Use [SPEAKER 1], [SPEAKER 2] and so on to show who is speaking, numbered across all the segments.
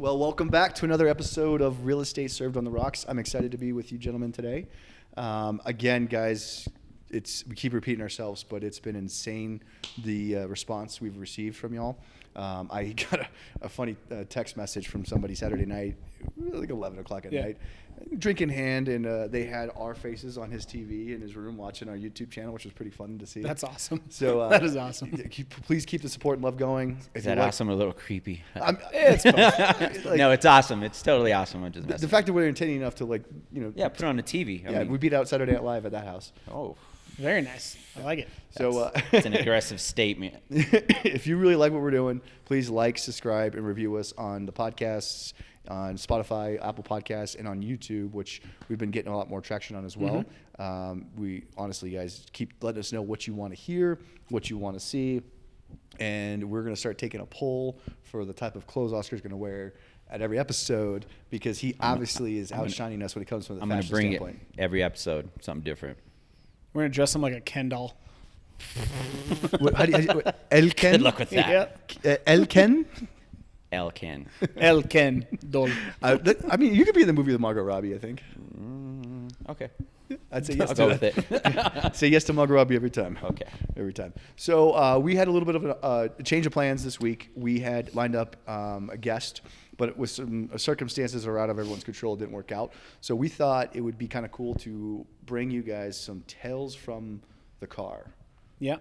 [SPEAKER 1] Well, welcome back to another episode of Real Estate Served on the Rocks. I'm excited to be with you gentlemen today. Again, guys, we keep repeating ourselves, but it's been insane, the response we've received from y'all. I got a funny text message from somebody Saturday night, like 11 o'clock at night, drink in hand, and they had our faces on his TV in his room watching our YouTube channel, which was pretty fun to see.
[SPEAKER 2] That's awesome.
[SPEAKER 1] So
[SPEAKER 2] that is awesome.
[SPEAKER 1] Please keep the support and love going.
[SPEAKER 3] Is that awesome or a little creepy?
[SPEAKER 2] It's both.
[SPEAKER 3] No, it's awesome. It's totally awesome. I'm just
[SPEAKER 1] the fact that we're entertaining enough to put it
[SPEAKER 3] on the TV. I mean,
[SPEAKER 1] we beat out Saturday Night Live at that house.
[SPEAKER 3] Oh,
[SPEAKER 2] very nice. I like it.
[SPEAKER 1] So
[SPEAKER 3] it's an aggressive statement.
[SPEAKER 1] If you really like what we're doing, please like, subscribe, and review us on the podcasts, on Spotify, Apple Podcasts, and on YouTube, which we've been getting a lot more traction on as well. We honestly, guys, keep letting us know what you want to hear, what you want to see, and we're going to start taking a poll for the type of clothes Oscar's going to wear at every episode, because he obviously is outshining us when it comes from the fashion standpoint.
[SPEAKER 3] I'm going to bring it every episode, something different.
[SPEAKER 2] We're going to dress him like a Ken doll.
[SPEAKER 1] El Ken?
[SPEAKER 3] Good luck with that.
[SPEAKER 1] Yeah. El Ken?
[SPEAKER 3] El Ken.
[SPEAKER 2] El Ken doll.
[SPEAKER 1] I mean, you could be in the movie with Margot Robbie, I think.
[SPEAKER 3] Okay.
[SPEAKER 1] I'd say yes
[SPEAKER 3] I'll
[SPEAKER 1] to
[SPEAKER 3] go with it.
[SPEAKER 1] Say yes to Margot Robbie every time.
[SPEAKER 3] Okay.
[SPEAKER 1] Every time. So we had a little bit of a change of plans this week. We had lined up a guest, but with some circumstances that are out of everyone's control, it didn't work out. So we thought it would be kind of cool to bring you guys some tales from the car.
[SPEAKER 2] Yeah.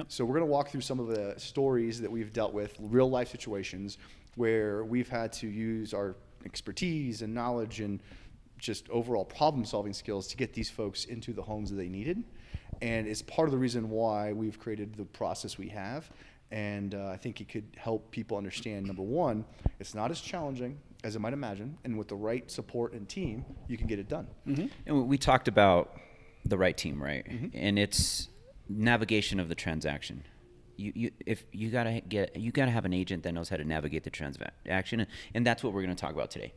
[SPEAKER 1] So we're going to walk through some of the stories that we've dealt with, real life situations where we've had to use our expertise and knowledge and just overall problem solving skills to get these folks into the homes that they needed. And it's part of the reason why we've created the process we have. And I think it could help people understand, number one, it's not as challenging as I might imagine. And with the right support and team, you can get it done.
[SPEAKER 3] Mm-hmm. And we talked about the right team, right? Mm-hmm. And it's navigation of the transaction. You gotta have an agent that knows how to navigate the transaction, and that's what we're going to talk about today.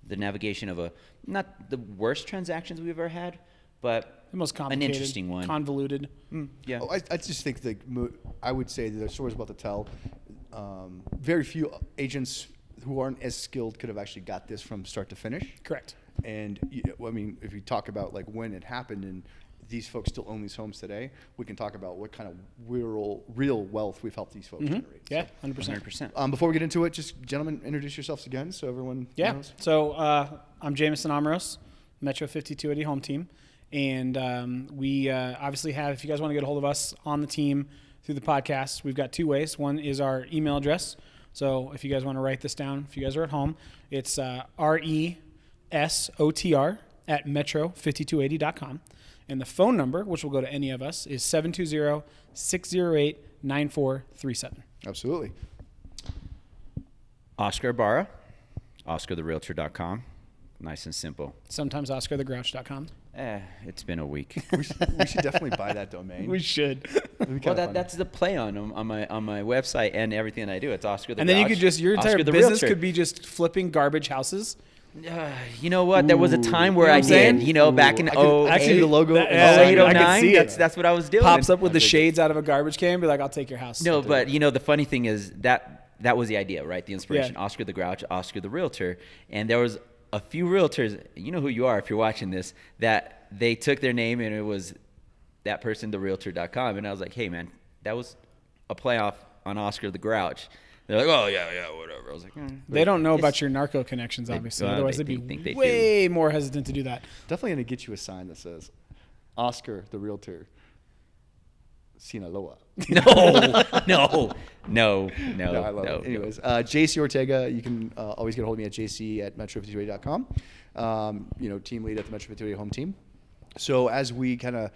[SPEAKER 3] The navigation of not the worst transactions we've ever had, but
[SPEAKER 2] the most complicated,
[SPEAKER 3] an interesting one,
[SPEAKER 2] convoluted.
[SPEAKER 1] Yeah, I just think I would say that there's stories about to tell. Very few agents who aren't as skilled could have actually got this from start to finish.
[SPEAKER 2] Correct.
[SPEAKER 1] And I mean, if you talk about like when it happened and these folks still own these homes today, we can talk about what kind of real wealth we've helped these folks generate.
[SPEAKER 2] Yeah, 100%.
[SPEAKER 1] Before we get into it, just gentlemen, introduce yourselves again so everyone knows.
[SPEAKER 2] So I'm Jameson Amros, Metro 5280 home team. And we obviously have, if you guys want to get a hold of us on the team through the podcast, we've got two ways. One is our email address. So if you guys want to write this down, if you guys are at home, it's resotr@metro5280.com. And the phone number, which will go to any of us, is 720-608-9437.
[SPEAKER 1] Absolutely.
[SPEAKER 3] Oscar Ibarra, OscarTheRealtor.com. Nice and simple.
[SPEAKER 2] Sometimes OscarTheGrouch.com.
[SPEAKER 3] It's been a week.
[SPEAKER 1] We should definitely buy that domain.
[SPEAKER 2] We should.
[SPEAKER 3] Well, that's the play on my website and everything that I do. It's Oscar the
[SPEAKER 2] And then you
[SPEAKER 3] Grouch,
[SPEAKER 2] could just, your entire
[SPEAKER 3] Oscar the
[SPEAKER 2] business
[SPEAKER 3] Realtor.
[SPEAKER 2] could be just flipping garbage houses.
[SPEAKER 3] You know what? There was a time where
[SPEAKER 2] You know what
[SPEAKER 3] I
[SPEAKER 2] I'm saying?
[SPEAKER 3] did. Back in
[SPEAKER 1] actually the logo.
[SPEAKER 2] I could
[SPEAKER 3] 08,
[SPEAKER 2] see
[SPEAKER 3] 09.
[SPEAKER 2] it.
[SPEAKER 3] That's what I was doing.
[SPEAKER 2] Pops up with the shades out of a garbage can, be like, I'll take your house.
[SPEAKER 3] No, but the funny thing is that was the idea, right? The inspiration. Yeah. Oscar the Grouch, Oscar the Realtor, and there was a few realtors. You know who you are if you're watching this. That they took their name and it was that person, therealtor.com, and I was like, hey man, that was a playoff on Oscar the Grouch. They're like, oh, yeah, whatever. I was like,
[SPEAKER 2] They don't know about your narco connections, obviously. Otherwise, they'd be way more hesitant to do that.
[SPEAKER 1] Definitely going to get you a sign that says, Oscar, the Realtor, Sinaloa.
[SPEAKER 3] No. I love it.
[SPEAKER 1] Anyways, JC Ortega, you can always get a hold of me at jc@metro5280.com. Team lead at the Metro 5280 home team. So as we kind of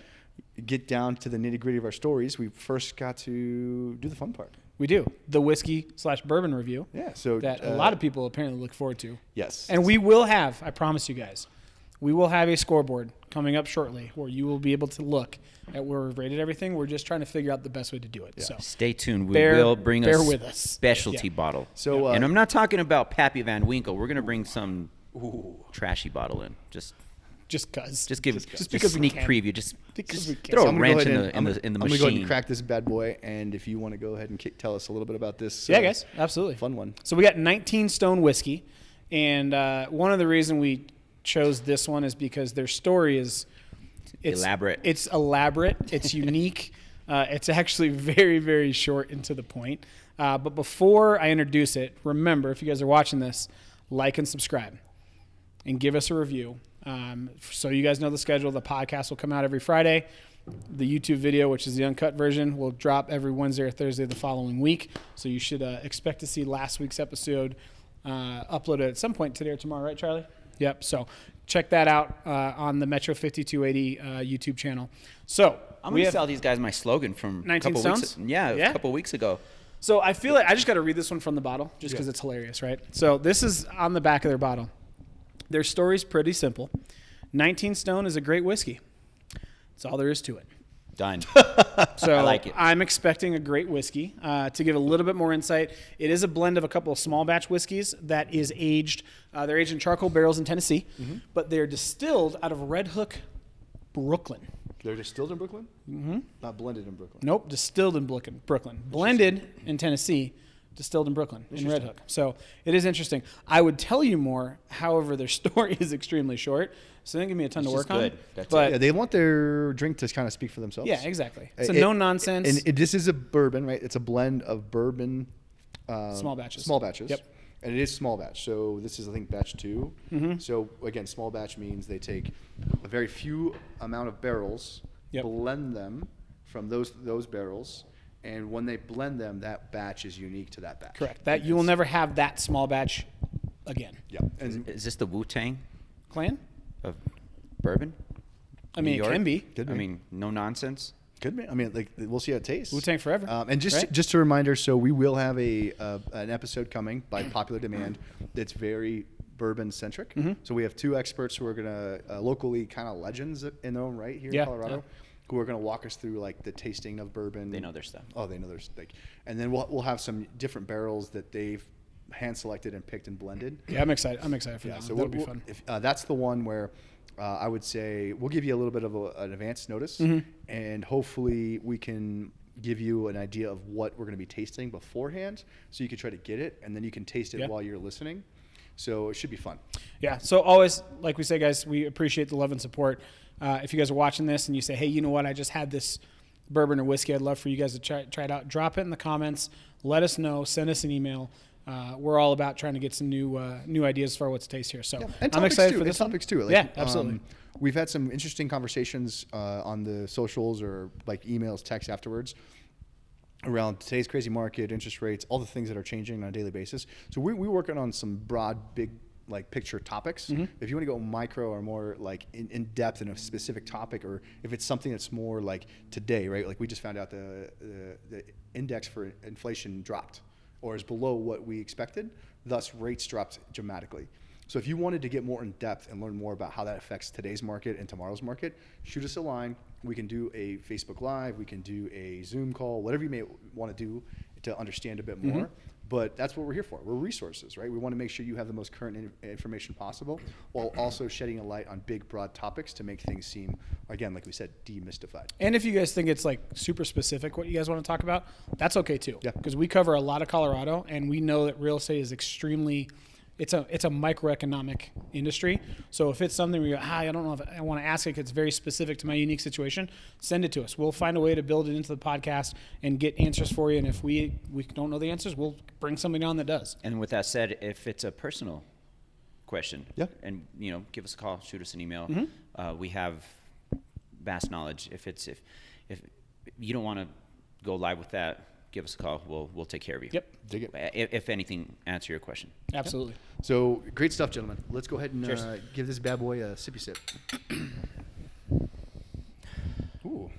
[SPEAKER 1] get down to the nitty-gritty of our stories, we first got to do the fun part.
[SPEAKER 2] We do. The whiskey/bourbon review.
[SPEAKER 1] Yeah. So
[SPEAKER 2] that a lot of people apparently look forward to.
[SPEAKER 1] Yes.
[SPEAKER 2] And we will have, I promise you guys, we will have a scoreboard coming up shortly where you will be able to look at where we've rated everything. We're just trying to figure out the best way to do it. Yeah. So
[SPEAKER 3] stay tuned. We will bring a specialty bottle.
[SPEAKER 1] So,
[SPEAKER 3] and I'm not talking about Pappy Van Winkle. We're going to bring some trashy bottle in. Just because we sneak
[SPEAKER 2] can.
[SPEAKER 3] Preview. Just
[SPEAKER 2] we can.
[SPEAKER 3] throw
[SPEAKER 2] So
[SPEAKER 3] a wrench in the
[SPEAKER 1] I'm
[SPEAKER 3] machine.
[SPEAKER 1] going to go ahead and crack this bad boy. And if you want to go ahead and tell us a little bit about this.
[SPEAKER 2] Yeah, guys. Absolutely.
[SPEAKER 1] Fun one.
[SPEAKER 2] So we got 19 Stone whiskey. And one of the reasons we chose this one is because their story is
[SPEAKER 3] Elaborate.
[SPEAKER 2] It's elaborate. It's unique. It's actually very, very short and to the point. But before I introduce it, remember, if you guys are watching this, like and subscribe and give us a review. So you guys know the schedule. The podcast will come out every Friday. The YouTube video, which is the uncut version, will drop every Wednesday or Thursday the following week. So you should expect to see last week's episode uploaded at some point today or tomorrow, right, Charlie? Yep. So check that out on the Metro 5280 YouTube channel. So
[SPEAKER 3] I'm going to tell these guys my slogan from
[SPEAKER 2] 19 Stones?
[SPEAKER 3] A couple weeks ago.
[SPEAKER 2] So I feel like I just got to read this one from the bottle just because it's hilarious, right? So this is on the back of their bottle. Their story's pretty simple. 19 Stone is a great whiskey. That's all there is to it.
[SPEAKER 3] Done.
[SPEAKER 2] So
[SPEAKER 3] I like it.
[SPEAKER 2] I'm expecting a great whiskey. To give a little bit more insight, it is a blend of a couple of small batch whiskeys that is aged. They're aged in charcoal barrels in Tennessee, but they're distilled out of Red Hook, Brooklyn.
[SPEAKER 1] They're distilled in Brooklyn? Mm-hmm. Not blended in Brooklyn.
[SPEAKER 2] Nope, distilled in Brooklyn. Blended in Tennessee, distilled in Brooklyn, in Red Hook. So it is interesting. I would tell you more, however, their story is extremely short, so they give me a ton to work on.
[SPEAKER 3] That's
[SPEAKER 2] but
[SPEAKER 1] Yeah, they want their drink to kind of speak for themselves.
[SPEAKER 2] yeah, exactly. It's a no-nonsense.
[SPEAKER 1] And this is a bourbon, right? It's a blend of bourbon.
[SPEAKER 2] Small batches.
[SPEAKER 1] Small batches.
[SPEAKER 2] Yep.
[SPEAKER 1] And it is small batch. So this is, I think, batch 2. Mm-hmm. So, again, small batch means they take a very few amount of barrels, blend them from those barrels, and when they blend them, that batch is unique to that batch.
[SPEAKER 2] Correct. That you will never have that small batch again.
[SPEAKER 1] Yeah. And
[SPEAKER 3] Is this the Wu-Tang
[SPEAKER 2] Clan?
[SPEAKER 3] of bourbon?
[SPEAKER 2] I mean,
[SPEAKER 3] New
[SPEAKER 2] it
[SPEAKER 3] York?
[SPEAKER 2] can be.
[SPEAKER 1] Could
[SPEAKER 3] I
[SPEAKER 1] be.
[SPEAKER 3] mean, no nonsense.
[SPEAKER 1] Could be. I mean, like, we'll see how it tastes.
[SPEAKER 2] Wu-Tang forever.
[SPEAKER 1] And
[SPEAKER 2] right?
[SPEAKER 1] just a reminder, so we will have an episode coming by popular demand that's very bourbon centric.
[SPEAKER 2] Mm-hmm.
[SPEAKER 1] So we have 2 experts who are going to locally kind of legends in their own right here
[SPEAKER 2] Yeah,
[SPEAKER 1] in Colorado,
[SPEAKER 2] yeah.
[SPEAKER 1] who are going to walk us through like the tasting of bourbon.
[SPEAKER 3] They know their stuff.
[SPEAKER 1] Oh, they know their like, and then we'll have some different barrels that they've hand selected and picked and blended.
[SPEAKER 2] Yeah, I'm excited. I'm excited for that.
[SPEAKER 1] So
[SPEAKER 2] That'll be fun.
[SPEAKER 1] If, that's the one where I would say we'll give you a little bit of an advance notice, and hopefully we can give you an idea of what we're going to be tasting beforehand, so you can try to get it, and then you can taste it while you're listening. So it should be fun.
[SPEAKER 2] Yeah. So always, like we say, guys, we appreciate the love and support. If you guys are watching this and you say, hey, you know what? I just had this bourbon or whiskey. I'd love for you guys to try it out. Drop it in the comments. Let us know. Send us an email. We're all about trying to get some new ideas for what to taste here. So
[SPEAKER 1] And
[SPEAKER 2] I'm excited for
[SPEAKER 1] and
[SPEAKER 2] this one.
[SPEAKER 1] topics too. Like,
[SPEAKER 2] Yeah, absolutely.
[SPEAKER 1] We've had some interesting conversations on the socials or like emails, text afterwards around today's crazy market, interest rates, all the things that are changing on a daily basis. So we're working on some broad, big, like picture topics. If you want to go micro or more like in depth in a specific topic, or if it's something that's more like today, right? Like we just found out the index for inflation dropped or is below what we expected, thus rates dropped dramatically. So if you wanted to get more in depth and learn more about how that affects today's market and tomorrow's market, shoot us a line. We can do a Facebook Live, we can do a Zoom call, whatever you may want to do to understand a bit more. But that's what we're here for. We're resources, right? We want to make sure you have the most current information possible while also shedding a light on big, broad topics to make things seem, again, like we said, demystified.
[SPEAKER 2] And if you guys think it's like super specific what you guys want to talk about, that's okay too.
[SPEAKER 1] Yeah.
[SPEAKER 2] Because we cover a lot of Colorado, and we know that real estate is extremely it's a microeconomic industry. So if it's something where you go, I don't know if I want to ask it, it's very specific to my unique situation, send it to us. We'll find a way to build it into the podcast and get answers for you. And if we don't know the answers, we'll bring somebody on that does.
[SPEAKER 3] And with that said, if it's a personal question, and give us a call, shoot us an email. We have vast knowledge. If you don't want to go live with that, give us a call. We'll take care of you.
[SPEAKER 2] Yep.
[SPEAKER 1] Dig it.
[SPEAKER 3] If anything, answer your question.
[SPEAKER 2] Absolutely.
[SPEAKER 1] So great stuff, gentlemen. Let's go ahead and give this bad boy a sippy sip. Ooh.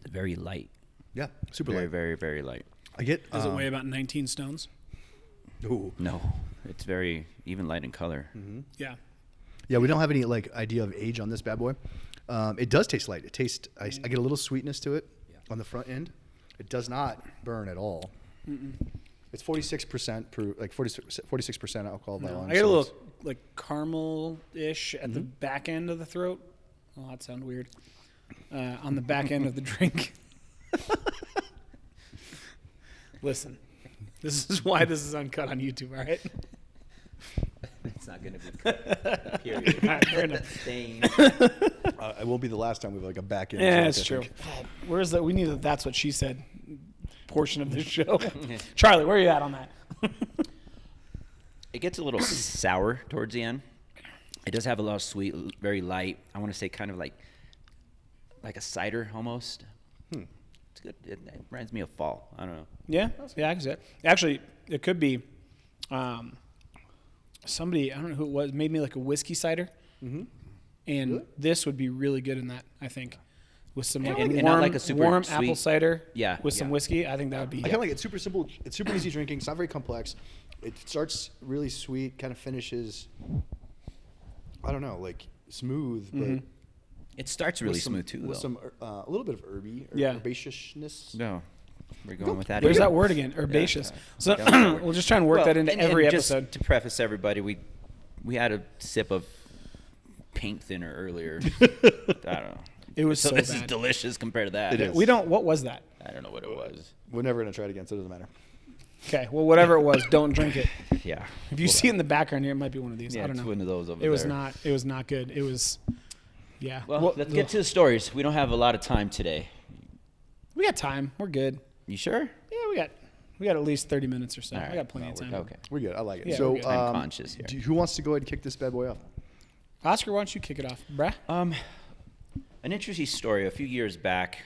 [SPEAKER 3] Very light.
[SPEAKER 1] Yeah, super
[SPEAKER 3] Very,
[SPEAKER 1] light.
[SPEAKER 3] very, very light.
[SPEAKER 1] I get.
[SPEAKER 2] Does it weigh about 19 stones?
[SPEAKER 1] Ooh.
[SPEAKER 3] No, it's very even light in color.
[SPEAKER 2] Yeah.
[SPEAKER 1] Yeah, we don't have any like idea of age on this bad boy. It does taste light. It tastes. I get a little sweetness to it on the front end. It does not burn at all. It's 46% proof, like 46% alcohol by volume.
[SPEAKER 2] I get a little like caramel-ish at the back end of the throat. Oh, that sounds weird. on the back end of the drink. Listen, this is why this is uncut on YouTube, all right?
[SPEAKER 3] It's not going to be cut. Period.
[SPEAKER 2] All right, fair enough.
[SPEAKER 3] Stain.
[SPEAKER 1] It won't be the last time we have like a back end.
[SPEAKER 2] Yeah,
[SPEAKER 1] joke,
[SPEAKER 2] it's
[SPEAKER 1] I
[SPEAKER 2] true.
[SPEAKER 1] think.
[SPEAKER 2] Where's the? We need a "That's What She Said" portion of this show. Charlie, where are you at on that?
[SPEAKER 3] It gets a little sour towards the end. It does have a lot of sweet, very light. I want to say kind of like a cider almost. It's good. It reminds me of fall. I don't know.
[SPEAKER 2] Yeah, I can see it. Actually, it could be somebody, I don't know who it was, made me like a whiskey cider. Mm-hmm. And
[SPEAKER 1] Really?
[SPEAKER 2] this would be really good in that, I think. With some like
[SPEAKER 3] And
[SPEAKER 2] warm,
[SPEAKER 3] not like a super
[SPEAKER 2] warm
[SPEAKER 3] sweet-
[SPEAKER 2] apple cider
[SPEAKER 3] Yeah,
[SPEAKER 2] with some
[SPEAKER 3] yeah.
[SPEAKER 2] whiskey. I think that would be
[SPEAKER 1] I kind of like it. It's super simple. It's super easy drinking. It's not very complex. It starts really sweet, kind of finishes, I don't know, like smooth, but
[SPEAKER 3] It starts really
[SPEAKER 1] with some,
[SPEAKER 3] smooth too,
[SPEAKER 1] with
[SPEAKER 3] though.
[SPEAKER 1] some a little bit of herby,
[SPEAKER 2] Yeah.
[SPEAKER 1] herbaceousness.
[SPEAKER 3] No, we're going with that.
[SPEAKER 2] There's
[SPEAKER 3] again.
[SPEAKER 2] that word again, herbaceous. So
[SPEAKER 3] That was the word.
[SPEAKER 2] we'll just try and work
[SPEAKER 3] Well,
[SPEAKER 2] that into
[SPEAKER 3] and
[SPEAKER 2] every
[SPEAKER 3] just
[SPEAKER 2] episode.
[SPEAKER 3] to preface everybody, we had a sip of paint thinner earlier. I don't know.
[SPEAKER 2] It was so
[SPEAKER 3] this is
[SPEAKER 2] bad.
[SPEAKER 3] delicious compared to that.
[SPEAKER 1] It is.
[SPEAKER 2] We don't. What was that?
[SPEAKER 3] I don't know what it was.
[SPEAKER 1] We're never gonna try it again, so it doesn't matter.
[SPEAKER 2] Okay. Well, whatever it was, don't drink it.
[SPEAKER 3] Yeah.
[SPEAKER 2] If you see it in the background here, it might be one of these.
[SPEAKER 3] Yeah,
[SPEAKER 2] I don't
[SPEAKER 3] it's
[SPEAKER 2] know.
[SPEAKER 3] one of those over
[SPEAKER 2] It was
[SPEAKER 3] there.
[SPEAKER 2] not. It was not good. It was. Yeah.
[SPEAKER 3] Well, let's get to the stories. We don't have a lot of time today.
[SPEAKER 2] We got time. We're good.
[SPEAKER 3] You sure?
[SPEAKER 2] Yeah, we got at least 30 minutes or so.
[SPEAKER 3] All
[SPEAKER 2] I
[SPEAKER 3] right.
[SPEAKER 2] got plenty of
[SPEAKER 3] Well,
[SPEAKER 2] time.
[SPEAKER 3] Okay.
[SPEAKER 1] We're good. I like it.
[SPEAKER 2] Yeah,
[SPEAKER 1] so,
[SPEAKER 2] we're good.
[SPEAKER 3] Time conscious here.
[SPEAKER 1] who wants to go ahead and kick this bad boy off?
[SPEAKER 2] Oscar, why don't you kick it off, bruh?
[SPEAKER 3] An interesting story a few years back,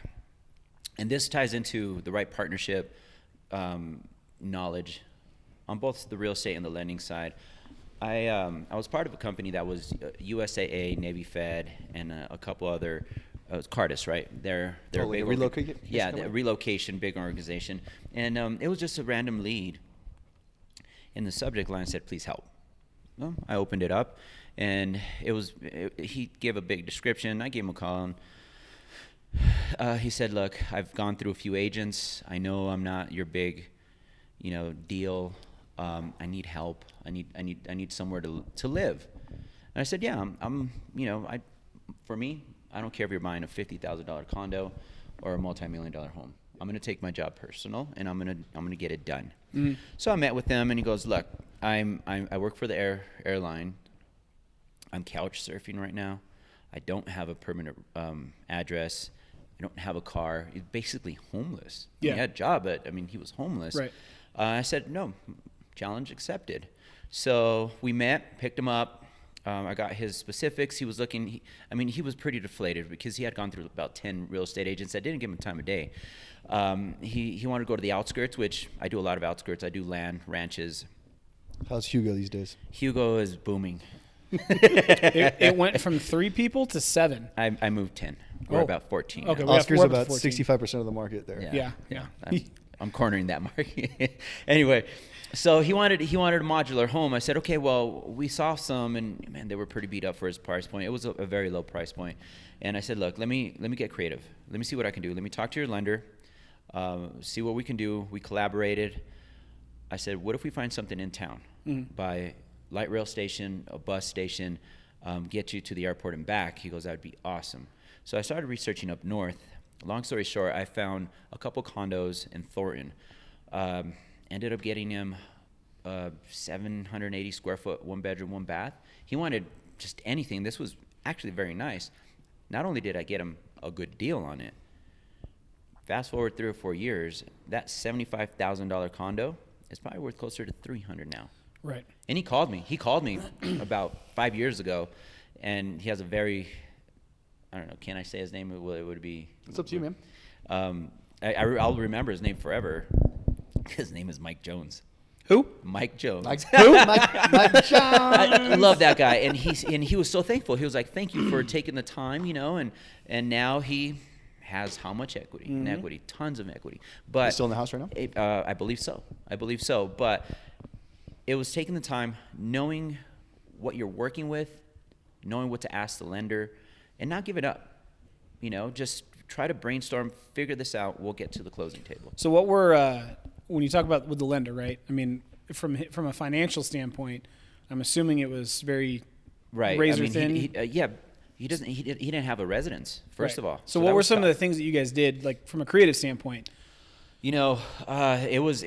[SPEAKER 3] and this ties into the right partnership knowledge on both the real estate and the lending side. I was part of a company that was USAA, Navy Fed, and a couple other. It was Cardis, right? They're
[SPEAKER 1] Oh,
[SPEAKER 3] a
[SPEAKER 1] like
[SPEAKER 3] big
[SPEAKER 1] a relocation
[SPEAKER 3] Yeah,
[SPEAKER 1] company?
[SPEAKER 3] the relocation, big organization, and it was just a random lead. And the subject line said, "Please help." Well, I opened it up, and he gave a big description. I gave him a call, and he said, "Look, I've gone through a few agents. I know I'm not your big, deal. I need help. I need somewhere to live." And I said, "Yeah, for me, I don't care if you're buying a $50,000 condo or a multi-million-dollar home. I'm going to take my job personal, and I'm going to get it done." So I met with him, and he goes, "Look, I work for the airline. I'm couch surfing right now. I don't have a permanent address. I don't have a car. He's basically homeless.
[SPEAKER 2] Yeah.
[SPEAKER 3] He had a job, but he was homeless."
[SPEAKER 2] Right.
[SPEAKER 3] I said, "No, challenge accepted." So we met, picked him up. I got his specifics. He was looking. He was pretty deflated because he had gone through about 10 real estate agents that didn't give him time of day. He wanted to go to the outskirts, which I do a lot of outskirts. I do land, ranches.
[SPEAKER 1] How's Hugo these days?
[SPEAKER 3] Hugo is booming.
[SPEAKER 2] It went from 3 people to 7.
[SPEAKER 3] I moved 10. We're
[SPEAKER 2] Oh.
[SPEAKER 3] about 14.
[SPEAKER 2] Okay,
[SPEAKER 3] now.
[SPEAKER 2] we have
[SPEAKER 1] Oscar's
[SPEAKER 2] 4 up to
[SPEAKER 1] about
[SPEAKER 2] 14.
[SPEAKER 1] 65% of the market there.
[SPEAKER 2] Yeah.
[SPEAKER 3] I'm cornering that market. Anyway, so he wanted a modular home. I said, "Okay, well, we saw some, and man, they were pretty beat up for his price point. It was a very low price point." And I said, "Look, let me get creative. Let me see what I can do. Let me talk to your lender, see what we can do." We collaborated. I said, "What if we find something in town, by light rail station, a bus station, get you to the airport and back?" He goes, "That would be awesome." So I started researching up north. Long story short, I found a couple condos in Thornton. Ended up getting him 780 square foot, 1 bedroom, 1 bath. He wanted just anything. This was actually very nice. Not only did I get him a good deal on it, fast forward 3 or 4 years, that $75,000 condo is probably worth closer to $300 now.
[SPEAKER 2] Right.
[SPEAKER 3] And he called me. He called me about 5 years ago, and he has a very, I don't know, can I say his name? It would be.
[SPEAKER 1] It's up to you, man.
[SPEAKER 3] I'll remember his name forever. His name is Mike Jones.
[SPEAKER 2] Who?
[SPEAKER 3] Mike Jones.
[SPEAKER 1] Who? Mike John.
[SPEAKER 3] I love that guy, and he was so thankful. He was like, "Thank you for taking the time, and now he has how much equity?
[SPEAKER 2] Mm-hmm.
[SPEAKER 3] Equity, tons of equity. But
[SPEAKER 1] He's still in the house right now?
[SPEAKER 3] I believe so. But it was taking the time, knowing what you're working with, knowing what to ask the lender, and not give it up. Just try to brainstorm, figure this out. We'll get to the closing table.
[SPEAKER 2] So what when you talk about with the lender, right? From a financial standpoint, I'm assuming it was very
[SPEAKER 3] Right.
[SPEAKER 2] razor thin.
[SPEAKER 3] he didn't have a residence, first of all.
[SPEAKER 2] So what were some of the things that you guys did, like from a creative standpoint?
[SPEAKER 3] You know, it was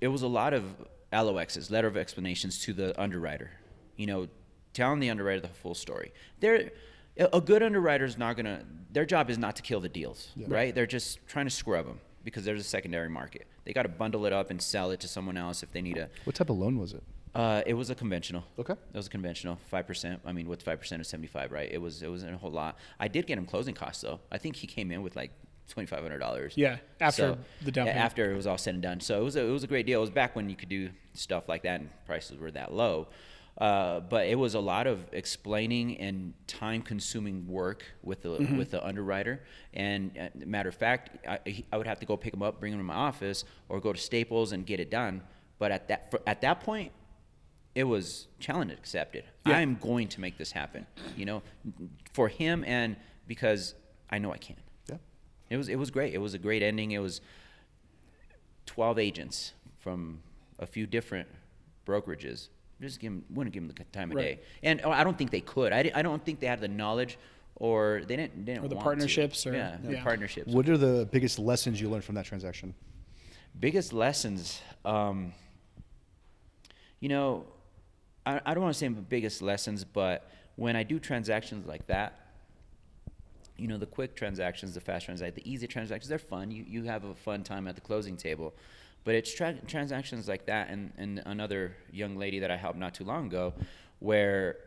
[SPEAKER 3] a lot of LOXs, letter of explanations, to the underwriter. You know, telling the underwriter the full story. A good underwriter is not gonna. Their job is not to kill the deals, right? They're just trying to scrub them because there's a secondary market. They got to bundle it up and sell it to someone else if they need a.
[SPEAKER 1] What type of loan was it?
[SPEAKER 3] It was a conventional.
[SPEAKER 1] Okay.
[SPEAKER 3] It was a conventional, 5%. I mean, what's 5% of 75, right? It was a whole lot. I did get him closing costs though. I think he came in with like $2,500.
[SPEAKER 2] Yeah, after the down payment.
[SPEAKER 3] After it was all said and done. So it was a great deal. It was back when you could do stuff like that and prices were that low. But it was a lot of explaining and time-consuming work with the underwriter. And matter of fact, I would have to go pick him up, bring him to my office, or go to Staples and get it done. But at that point, it was challenge accepted.
[SPEAKER 2] Yeah.
[SPEAKER 3] I'm going to make this happen, you know, for him and because I know I can.
[SPEAKER 1] Yeah.
[SPEAKER 3] It was great. It was a great ending. It was 12 agents from a few different brokerages. Just wouldn't give them the time of day. And I don't think they could. I don't think they had the knowledge, or they didn't
[SPEAKER 2] or the
[SPEAKER 3] want
[SPEAKER 2] partnerships,
[SPEAKER 3] to.
[SPEAKER 2] or
[SPEAKER 3] The partnerships.
[SPEAKER 1] What are the biggest lessons you learned from that transaction?
[SPEAKER 3] Biggest lessons, you know, I don't want to say biggest lessons, but when I do transactions like that, you know, the quick transactions, the fast transactions, the easy transactions, they're fun. You have a fun time at the closing table. But it's transactions like that, and another young lady that I helped not too long ago, where